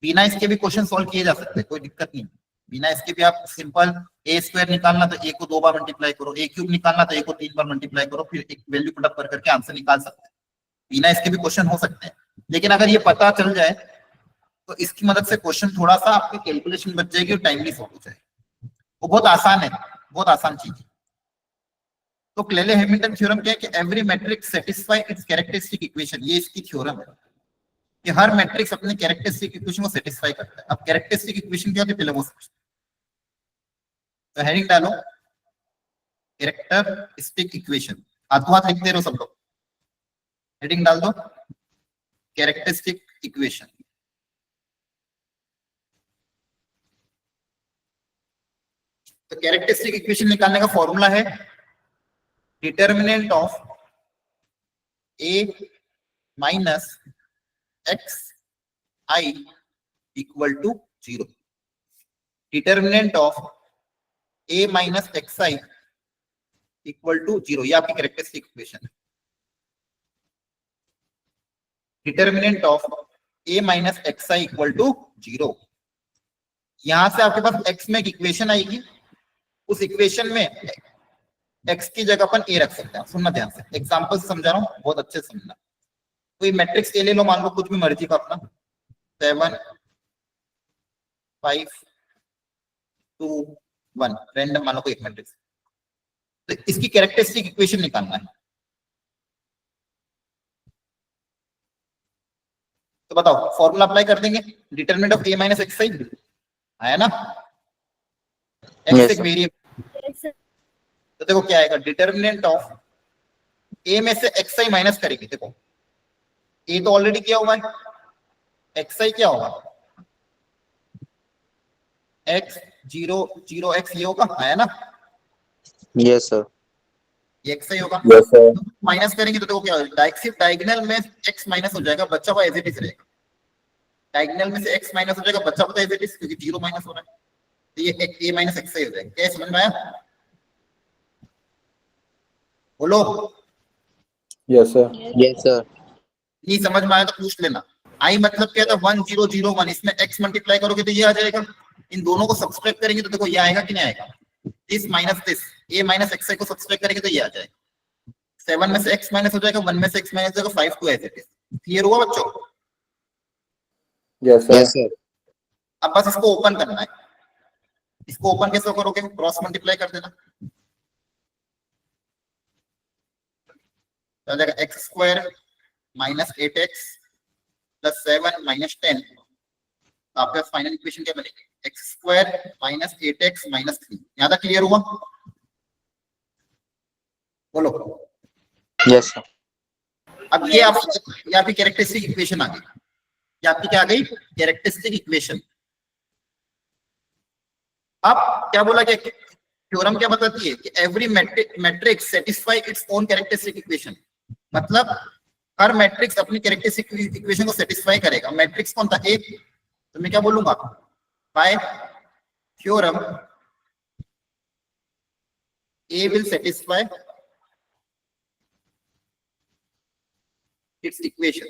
बिना इसके भी क्वेश्चन सॉल्व किए जा सकते हैं, कोई दिक्कत नहीं। बिना इसके भी आप सिंपल ए स्क्वायर निकालना तो ए को 2 बार मल्टीप्लाई करो, ए क्यूब निकालना तो ए को 3 बार मल्टीप्लाई करो, फिर एक वैल्यू पुट अप कर करके आंसर निकाल सकते हैं। बिना इसके भी क्वेश्चन हो सकते हैं, लेकिन अगर ये पता चल जाए तो इसकी मदद से क्वेश्चन थोड़ा सा आपकी कैलकुलेशन बच जाएगी और टाइमली सॉल्व हो जाएगी। वो बहुत आसान है, बहुत आसान चीज है। तो क्लेले हैमिल्टन थ्योरम क्या है कि every matrix satisfy it's characteristic equation, ये इसकी थ्योरम है कि हर मैट्रिक्स अपने कैरेक्टरिस्टिक इक्वेशन को सेटिस्फाई करता है। अब कैरेक्टरिस्टिक इक्वेशन क्या होती है पहले वो समझते हैं। तो हेडिंग डालो कैरेक्टरिस्टिक इक्वेशन, हाथों हाथ लिख दे रहे हो सब लोग, हेडिंग डाल दो कैरेक्टरिस्टिक इक्वेशन। तो कैरेक्टरिस्टिक इक्वेशन निकालने का फॉर्मूला है determinant of A minus X I equal to 0। Determinant of A minus X I equal to 0, ये आपकी कैरेक्टरिस्टिक इक्वेशन है। Determinant of A minus X I equal to 0। यहां से आपके पास एक्स में एक इक्वेशन आएगी, उस इक्वेशन में एक्स की जगह अपन ए रख सकते हैं। सुनना ध्यान से, एग्जांपल से समझा रहा हूं, बहुत अच्छे से समझना। कोई मैट्रिक्स ए ले लो, मान लो कुछ भी मर्जी का अपना, 7 5 2 1 रैंडम मान लो कोई एक मैट्रिक्स, तो इसकी कैरेक्टरिस्टिक इक्वेशन निकालना है। तो बताओ फॉर्मूला अप्लाई कर देंगे, determinant of A minus X I आया ना, एक्स एक वेरिएबल।
Yes, sir.
तो देखो क्या आएगा, डिटर्मिनेंट ऑफ ए में से एक्स आई माइनस करेंगे। देखो ए तो ऑलरेडी किया हुआ है, एक्स आई क्या होगा, एक्स 0 0 एक्स ये होगा, आया ना,
यस सर।
ये एक्स आई होगा।
Yes sir.
माइनस करेंगे तो देखो क्या होगा, सिर्फ डायगोनल में एक्स माइनस हो जाएगा, बच्चा हुआ एज इट इज रहेगा। डायगोनल में से एक्स माइनस हो जाएगा, बच्चा होता है एज इट इज, क्योंकि 0 माइनस हो रहा है, तो ये ए माइनस एक्स आई हो जाएगा। क्या समझ में आया, बोलो।
Yes sir.
Yes sir.
नहीं समझ में आया तो पूछ लेना। आई मतलब क्या था, 1 0 0 1, इसमें x मल्टीप्लाई करोगे तो ये आ जाएगा, इन दोनों को सब्सट्रैक्ट करेंगे तो देखो ये आएगा कि नहीं आएगा, this minus this, a minus X I को सब्सट्रैक्ट करेंगे तो ये आ जाएगा। 7 में से x माइनस हो जाएगा, 1 में से x माइनस हो जाएगा, 5 2 ऐसे। क्लियर हुआ बच्चों?
Yes sir.
अब बस इसको ओपन करना है। इसको ओपन कैसे करोगे, क्रॉस मल्टीप्लाई कर देना, तो आ जाएगा x square minus 8x plus 7 minus 10। आपका फाइनल इक्वेशन क्या बनेगी, x square minus 8x minus 3। यहाँ तक क्लियर हुआ, बोलो।
Yes sir.
अब ये आपकी कैरेक्टरिस्टिक इक्वेशन आ गई, ये आपकी क्या आ गई, कैरेक्टरिस्टिक इक्वेशन। अब क्या बोला गया, थ्योरम क्या बताती है कि every matrix satisfy its own characteristic equation, मतलब हर मैट्रिक्स अपनी कैरेक्टरिस्टिक इक्वेशन को सेटिस्फाई करेगा। मैट्रिक्स कौन था, एक, तो मैं क्या बोलूंगा, bye theorem A will satisfy it's equation.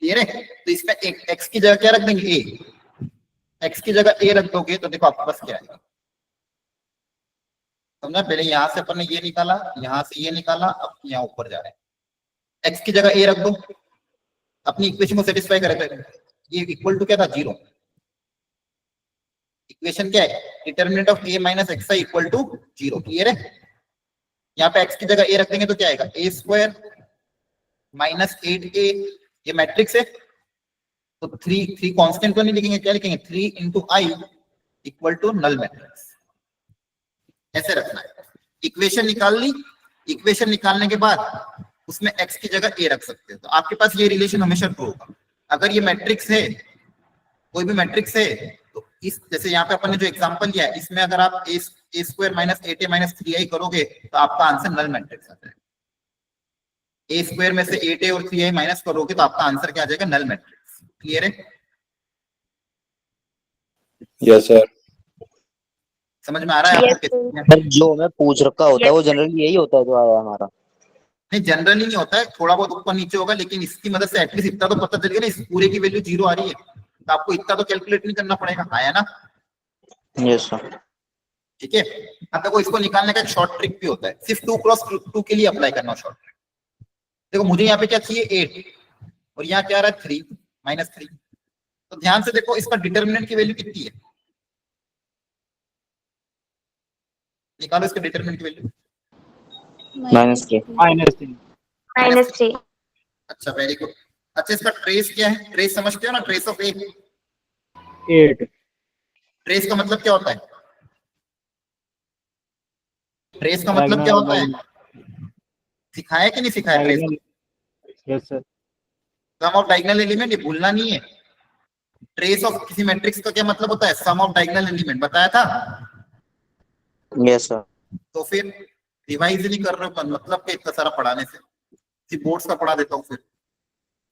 Clear है? तो इसमें एक एक्स की जगह क्या रख देंगे, ए, एक्स की जगह ए रख दोगे तो देखो आपके पास क्या आएगा, समझा। पहले यहां से अपन ने ये निकाला, यहां से ये निकाला, अब यहाँ ऊपर जा रहे हैं। एक्स की जगह ए रख दो, अपनी इक्वेशन को सेटिस्फाई करेगा। ये इक्वल टू क्या था, 0। इक्वेशन क्या है, determinant of A minus X I equal to 0। Clear है? यहाँ पे एक्स की जगह ए रख देंगे तो क्या आएगा, ए स्क्वायर माइनस 8a, ये मैट्रिक्स है तो 3 कांस्टेंट तो नहीं लिखेंगे, क्या लिखेंगे, 3 into I equal to null matrix. ऐसे रखना है। इक्वेशन निकाल ली, इक्वेशन निकालने के बाद उसमें x की जगह a रख सकते हो, तो आपके पास ये रिलेशन हमेशा ट्रू होगा। अगर ये मैट्रिक्स है, कोई भी मैट्रिक्स है, तो इस जैसे यहाँ पे अपन ने जो एग्जांपल लिया है, इसमें अगर आप a square minus 8a minus 3i करोगे तो आपका आंसर नल मैट्रिक्स आ जाएगा। a स्क्वायर में से 8a और 3i माइनस करोगे तो आपका आंसर क्या आ जाएगा, नल मैट्रिक्स। क्लियर है?
Yes sir.
समझ में आ रहा है
Yes,
आपको?
जो मैं पूछ रखा होता है वो जनरली यही होता है जो आया हमारा।
नहीं, जनरली नहीं होता है, थोड़ा बहुत ऊपर नीचे होगा, लेकिन इसकी मदद से एटलीस्ट इतना तो पता चल गया ना, इस पूरे की वैल्यू 0 आ रही है। तो आपको इतना तो कैलकुलेट नहीं करना पड़ेगा, आया ना?
Yes sir.
ठीक है। अब देखो इसको निकालने का एक शॉर्ट ट्रिक भी होता है, सिर्फ 2x2 के लिए अप्लाई करना शॉर्ट ट्रिक। देखो मुझे यहाँ पे क्या चाहिए 8 और यहाँ क्या आ रहा है 3 -3। तो ध्यान से देखो इसका डिटर्मिनेंट की वैल्यू कितनी है, निकालो इसके डिटर्मिनेंट की वैल्यू।
-3।
-3।
-3।
अच्छा वेरी गुड। अच्छा इसका ट्रेस क्या है, ट्रेस समझते हो ना, ट्रेस ऑफ ए?
8।
ट्रेस का मतलब क्या होता है, ट्रेस का मतलब क्या होता है, सिखाया कि नहीं सिखाया trace?
Diagonal. Yes sir.
Sum of diagonal element, ये भूलना नहीं है। ट्रेस ऑफ किसी मैट्रिक्स का क्या मतलब होता है, सम ऑफ डायगोनल एलिमेंट, बताया था।
Yes sir.
तो फिर रिवाइज नहीं कर रहे हो मतलब कि इतना सारा पढ़ाने से, सिर्फ बोर्ड्स का पढ़ा देता हूँ, फिर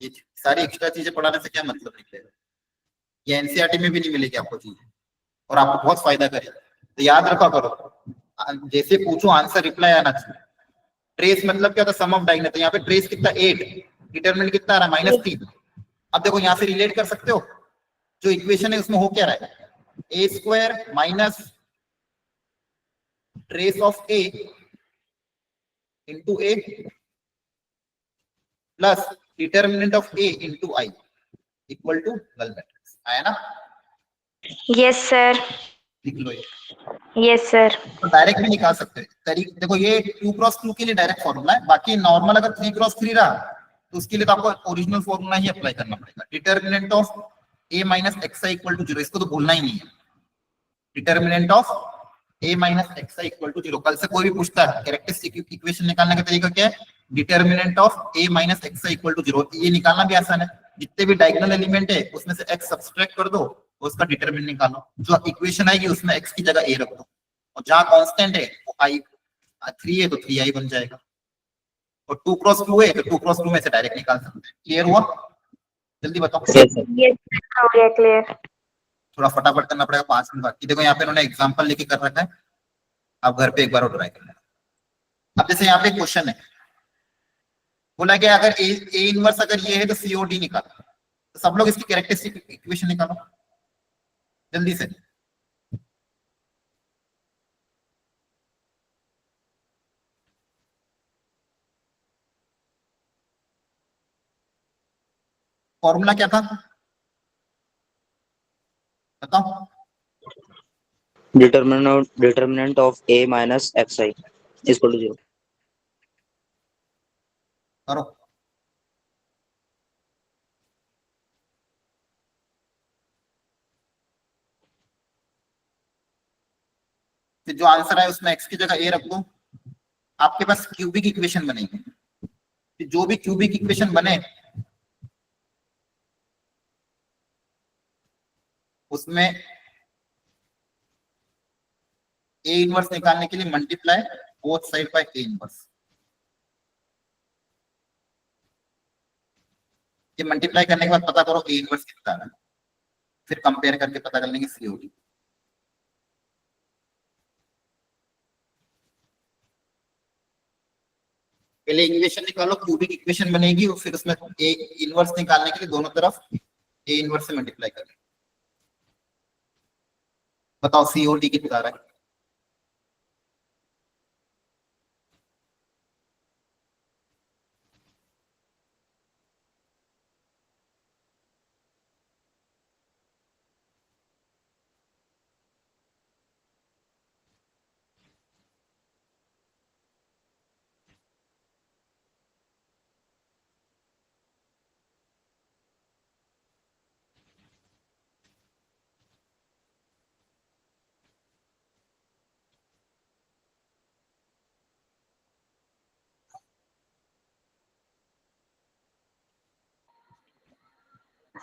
ये सारी एक्स्ट्रा चीजें पढ़ाने से क्या मतलब निकलेगा, ये एनसीईआरटी में भी नहीं मिलेगी आपको चीजें, और आपको बहुत फायदा करेगा। तो याद रखा करो, जैसे पूछो आंसर रिप्लाई आना चाहिए। ट्रेस मतलब क्या था, सम ऑफ डायगोनल, तो यहाँ पे ट्रेस कितना 8, डिटरमिनेंट कितना आ रहा है -3। अब देखो यहाँ से रिलेट कर सकते हो, जो इक्वेशन है उसमें हो क्या रहा है, a² minus trace of a into a plus determinant of a into i equal to null matrix, आया ना?
Yes sir.
लिख लो ये,
यस सर।
तो डायरेक्ट भी निकाल सकते हैं तरीके। देखो ये 2x2 के लिए डायरेक्ट फॉर्मूला है, बाकी नॉर्मल अगर 3x3 रहा तो उसके लिए तो आपको ओरिजिनल फॉर्मूला ही अप्लाई करना पड़ेगा, determinant of a minus xi equal to 0, इसको तो भूलना ही नहीं है। Determinant of a minus xi equal to 0, कल से कोई भी पूछता है कैरेक्टरिस्टिक इक्वेशन निकालने का तरीका क्या है, determinant of a minus xi equal to 0। ये निकालना भी आसान है, जितने भी डायगोनल एलिमेंट है उसमें से x सब्सट्रैक्ट कर दो, उसका डिटर्मिनेंट निकालो, जो इक्वेशन आएगी उसमें x की जगह a रख दो, और जहां कांस्टेंट है वो i 3 है तो 3i बन जाएगा, और 2x2 है तो 2x2 में से डायरेक्ट निकाल सकते हैं। क्लियर हुआ? जल्दी बताओ,
यस सर।
यस हो गया क्लियर।
थोड़ा फटाफट करना पड़ेगा, 5 मिनट बाकी। देखो यहाँ पे उन्होंने एग्जांपल लेके कर रखा है, आप घर पे एक बार और ट्राई कर लेना। अब जैसे यहाँ पे क्वेश्चन है, बोला कि अगर ए इनवर्स अगर ये है तो सीओडी निकालो, तो सब लोग इसकी कैरेक्टरिस्टिक इक्वेशन निकालो जल्दी से। फॉर्मूला क्या था बताओ?
Determinant of a minus xi equal to 0।
करो। फिर जो आंसर है उसमें x की जगह a रख दो, आपके पास क्यूबिक इक्वेशन बनेगी। फिर जो भी क्यूबिक इक्वेशन बने उसमें a इनवर्स निकालने के लिए multiply both side by a inverse, ये मल्टीप्लाई करने के बाद पता करो a इनवर्स कितना है, फिर कंपेयर करके पता कर लेंगे सीओडी। पहले इक्वेशन निकालो, क्यूबिक इक्वेशन बनेगी, और फिर उसमें ए इनवर्स निकालने के लिए दोनों तरफ ए इनवर्स से मल्टीप्लाई करें। बताओ सीओडी कितना आ रहा है?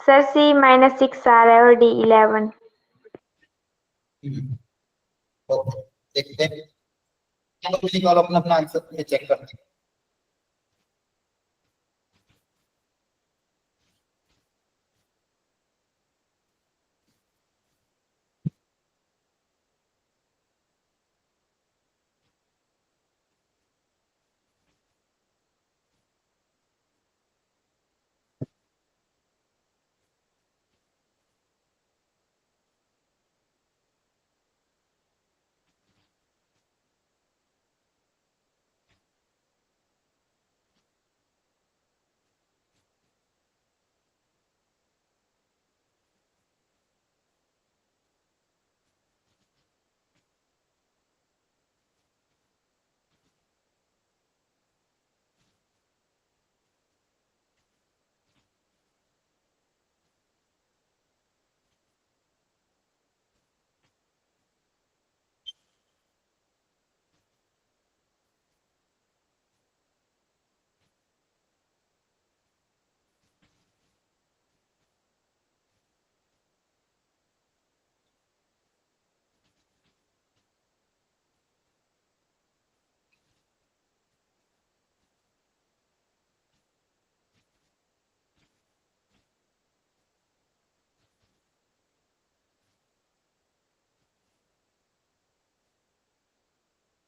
सर C -6 आ रहा है और D11।
ओके, देखते हैं, चलो निकालो अपना अपना आंसर, चेक करते हैं।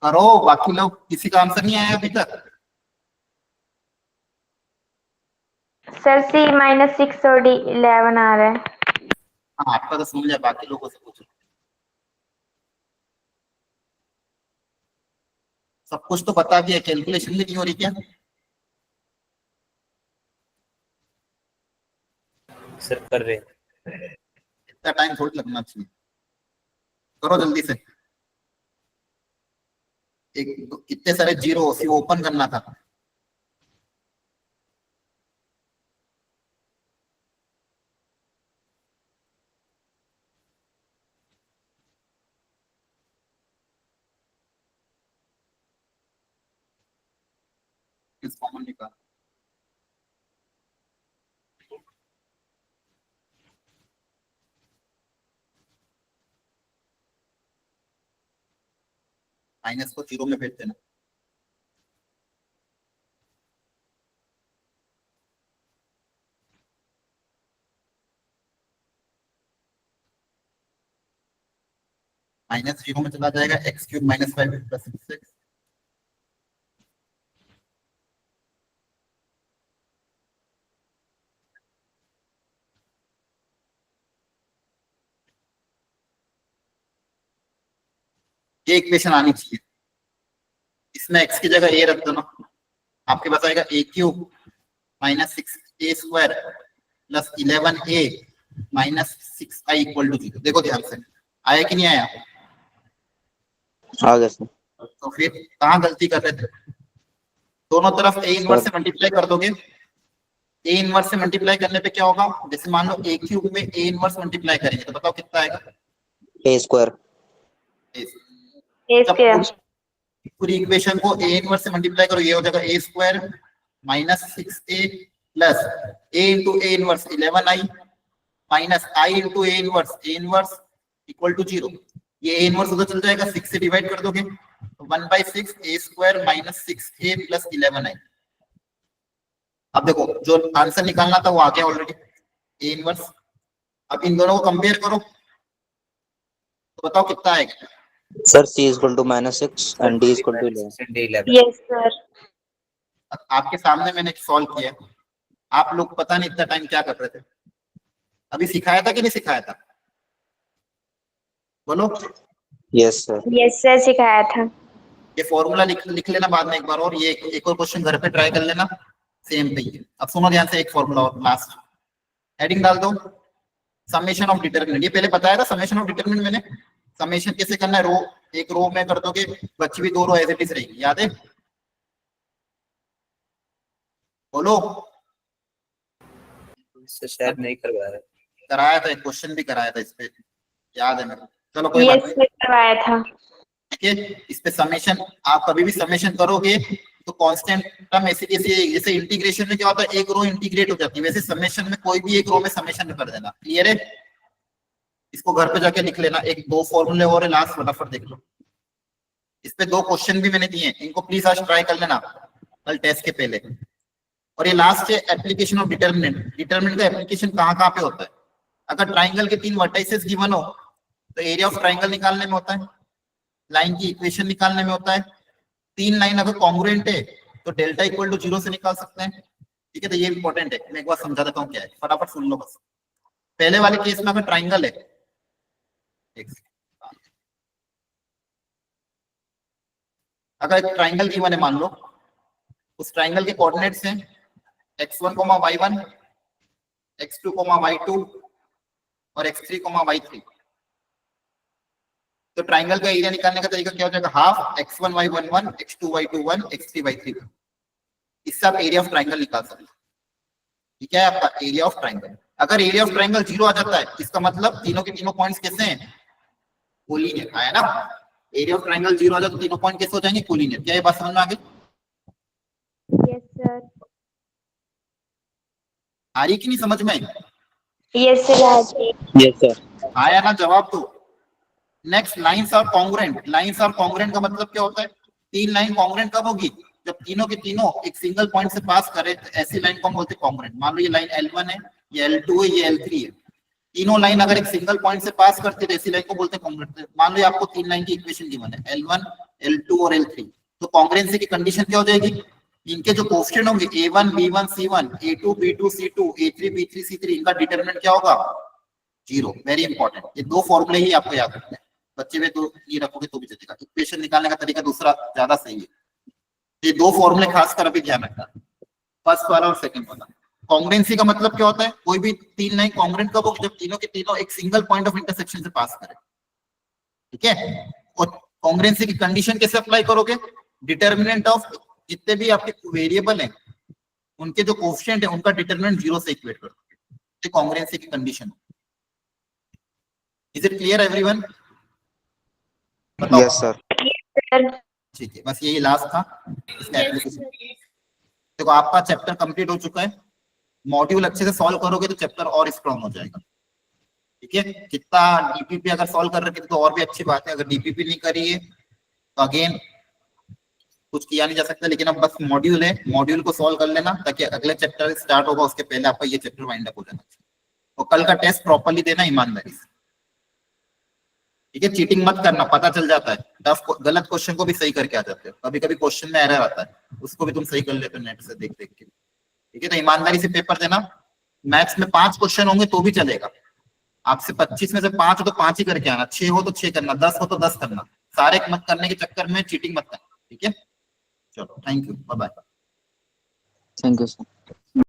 करो, बाकी लोग किसी का आंसर नहीं आया अभी तक।
सर C -6 और D 11 आ रहा है।
हाँ आपका तो समझ है, बाकी लोगों से पूछो। सब कुछ तो बता दिया, कैलकुलेशन भी नहीं हो रही क्या?
सर कर रहे
इतना टाइम थोड़ी लगना चाहिए, करो जल्दी से। एक कितने सारे जीरो सिर्फ ओपन करना था। इस कॉमन निकाल, माइनस को जीरो में भेज देना। माइनस जीरो में चला जाएगा, एक्स क्यूब -5 प्लस 6। ये इक्वेशन आनी चाहिए, इसमें x की जगह a रख दो ना, आपके पास आएगा a cube -6a² plus 11a -6i equal to 0। देखो ध्यान से, आया कि नहीं आया?
आ गया सर।
तो फिर कहाँ गलती कर रहे थे? दोनों तरफ a इनवर्स से मल्टीप्लाई कर दोगे। a इनवर्स से मल्टीप्लाई करने पे क्या होगा? जैसे मान लो a क्यूब में a इनवर्स मल्टीप्लाई करेंगे तो बताओ कितना आएगा?
a²।
A square।
पूरी इक्वेशन को a इनवर्स से मल्टीप्लाई करो, ये हो जाएगा a² -6a plus a into a inverse 11i minus i into a inverse equal to 0। ये a इनवर्स उधर चल जाएगा, 6 से डिवाइड कर दोगे तो 1/6 a² -6a प्लस 11i। अब देखो जो आंसर निकालना था वो आ गया ऑलरेडी, a इनवर्स। अब इन दोनों को कंपेयर करो तो बताओ कितना आएगा?
Sir c = -6 and d = 11।
Yes sir।
आपके सामने मैंने सॉल्व किया, आप लोग पता नहीं इतना टाइम क्या कर रहे थे। अभी सिखाया था कि नहीं सिखाया था? बोलो।
Yes sir.
Yes sir सिखाया था।
ये फॉर्मूला लिख लेना बाद में एक बार, और ये एक और क्वेश्चन घर पे ट्राई कर लेना, सेम पे ही है। अब सुनो ध्यान से, एक फॉर्मूला और लास्ट, हेडिंग डाल दो समेशन ऑफ डिटरमिनेंट। ये पहले बताया था समेशन ऑफ डिटरमिनेंट मैंने। समेशन कैसे करना है? रो, एक रो में कर दोगे, बची भी 2 रो एज इट इज रहेगी, याद है? बोलो।
सर शायद नहीं करवा रहे।
कराया था, एक क्वेश्चन भी कराया था इस पे, याद है मेरे को। चलो कोई
Yes
बात नहीं,
sir करवाया था।
ठीक है। इस पे समेशन, आप कभी भी समेशन करोगे तो कांस्टेंट टर्म ऐसे जैसे इंटीग्रेशन में क्या होता है, एक रो इंटीग्रेट हो जाती है, वैसे समेशन में कोई भी एक रो में समेशन कर देना। क्लियर है? इसको घर पे जाके लिख लेना। एक 2 फॉर्मूले और है लास्ट, फटाफट देख लो। इस पे 2 क्वेश्चन भी मैंने दिए हैं, इनको प्लीज आज ट्राई कर लेना कल टेस्ट के पहले। और ये लास्ट है एप्लीकेशन ऑफ डिटरमिनेंट। डिटरमिनेंट का एप्लीकेशन कहाँ पे होता है? अगर ट्राइंगल के 3 वर्टाइसेस गिवन हो तो एरिया ऑफ ट्राइंगल निकालने में होता है, लाइन की इक्वेशन निकालने में होता है। 3 लाइन अगर कॉन्ग्रुएंट है तो डेल्टा इक्वल टू 0 से निकाल सकते हैं, ठीक है? तो ये इंपॉर्टेंट है, मैं एक बार समझा देता हूँ क्या है, फटाफट सुन लो बस। पहले वाले केस में अगर ट्राइंगल है, अगर एक ट्राइंगल गिवन है मान लो, उस ट्राइंगल के कोऑर्डिनेट्स हैं x1, y1, x2, y2 और x3, y3। तो ट्राइंगल का एरिया निकालने का तरीका क्या हो जाएगा? Half x1, y11, x2, y21, x3, y3। इससे आप एरिया ऑफ ट्राइंगल निकाल सकते हैं। ठीक है, आपका एरिया ऑफ ट्राइंगल। अगर एरिया ऑफ ट्राइंगल 0 आ जाता है, इसका मतलब तीनों के तीनों पॉइंट्स कैसे हैं? कोलिनियर। आया ना? एरिया ऑफ ट्राइंगल 0 आ जाए तो तीनों पॉइंट कैसे हो जाएंगे? कोलिनियर। क्या ये बात समझ में आ गई?
Yes sir।
आ रही कि नहीं समझ में?
Yes sir।
Yes sir.
आया ना जवाब? तो next, lines are congruent. Lines are congruent का मतलब क्या होता है? 3 लाइन कॉन्ग्रुएंट कब होगी? जब तीनों के तीनों एक सिंगल पॉइंट से पास करे, तो ऐसी लाइन को हम बोलते हैं कॉन्ग्रुएंट। मान लो ये लाइन L1 है, ये L2 है, ये L3 है, तीनों लाइन अगर एक सिंगल पॉइंट से पास करते हैं तो ऐसी लाइन को बोलते हैं कॉन्ग्रुएंट। मान लो ये आपको 3 लाइन की इक्वेशन गिवन है L1, L2 और L3, तो कॉन्ग्रुएंसी की कंडीशन क्या हो जाएगी? इनके जो कोएफिशिएंट होंगे A1 B1 C1, A2 B2 C2, A3 B3 C3, इनका डिटरमिनेंट क्या होगा? 0। वेरी इंपॉर्टेंट, ये दो फॉर्मूले ही आपको याद रखने हैं। बच्चे में तो ये रखोगे तो भी चलेगा, इक्वेशन निकालने का तरीका दूसरा ज्यादा सही है। ये दो फॉर्मूले खासकर अभी ध्यान रखना, फर्स्ट वाला और सेकंड वाला। कॉन्ग्रुएंसी का मतलब क्या होता है? कोई भी तीन लाइन कॉन्ग्रुएंट कब होगी? जब तीनों के तीनों एक सिंगल पॉइंट ऑफ इंटरसेक्शन से पास करें, ठीक है। और कॉन्ग्रुएंसी की कंडीशन कैसे अप्लाई करोगे? डिटरमिनेंट ऑफ जितने भी आपके वेरिएबल हैं उनके जो कोएफिशिएंट है उनका डिटरमिनेंट 0 से इक्वेट कर दोगे, ये कॉन्ग्रुएंसी की condition. Is it clear everyone?
Yes sir.
ठीक है, बस यही लास्ट था इसका
Yes,
एप्लीकेशन।
sir.
देखो आपका चैप्टर कंप्लीट हो चुका है, मॉड्यूल अच्छे से सॉल्व करोगे तो चैप्टर और स्ट्रॉन्ग हो जाएगा, ठीक है। कितना डीपीपी अगर सॉल्व कर रखे तो और भी अच्छी बात है, अगर डीपीपी नहीं करी है तो अगेन कुछ किया नहीं जा सकता। लेकिन अब बस मॉड्यूल है, मॉड्यूल को सॉल्व कर लेना ताकि अगले चैप्टर स्टार्ट होगा उसके पहले आपका ये चैप्टर वाइंड अप हो जाना चाहिए। और कल का टेस्ट प्रॉपर्ली देना ईमानदारी से, ठीक है। चीटिंग मत करना, पता चल जाता है टफ गलत क्वेश्चन को भी सही करके आ जाते हो, कभी कभी क्वेश्चन में एरर आता है उसको भी तुम सही कर लेते हो नेट से देख देख के, ठीक है। तो ईमानदारी से पेपर देना। मैथ्स में 5 क्वेश्चन होंगे तो भी चलेगा, आपसे 25 में से 5 हो तो 5 ही करके आना, 6 हो तो 6 करना, 10 हो तो 10 करना, सारे मत करने के चक्कर में चीटिंग मत करना, ठीक है। चलो thank you, bye bye.
Thank you sir.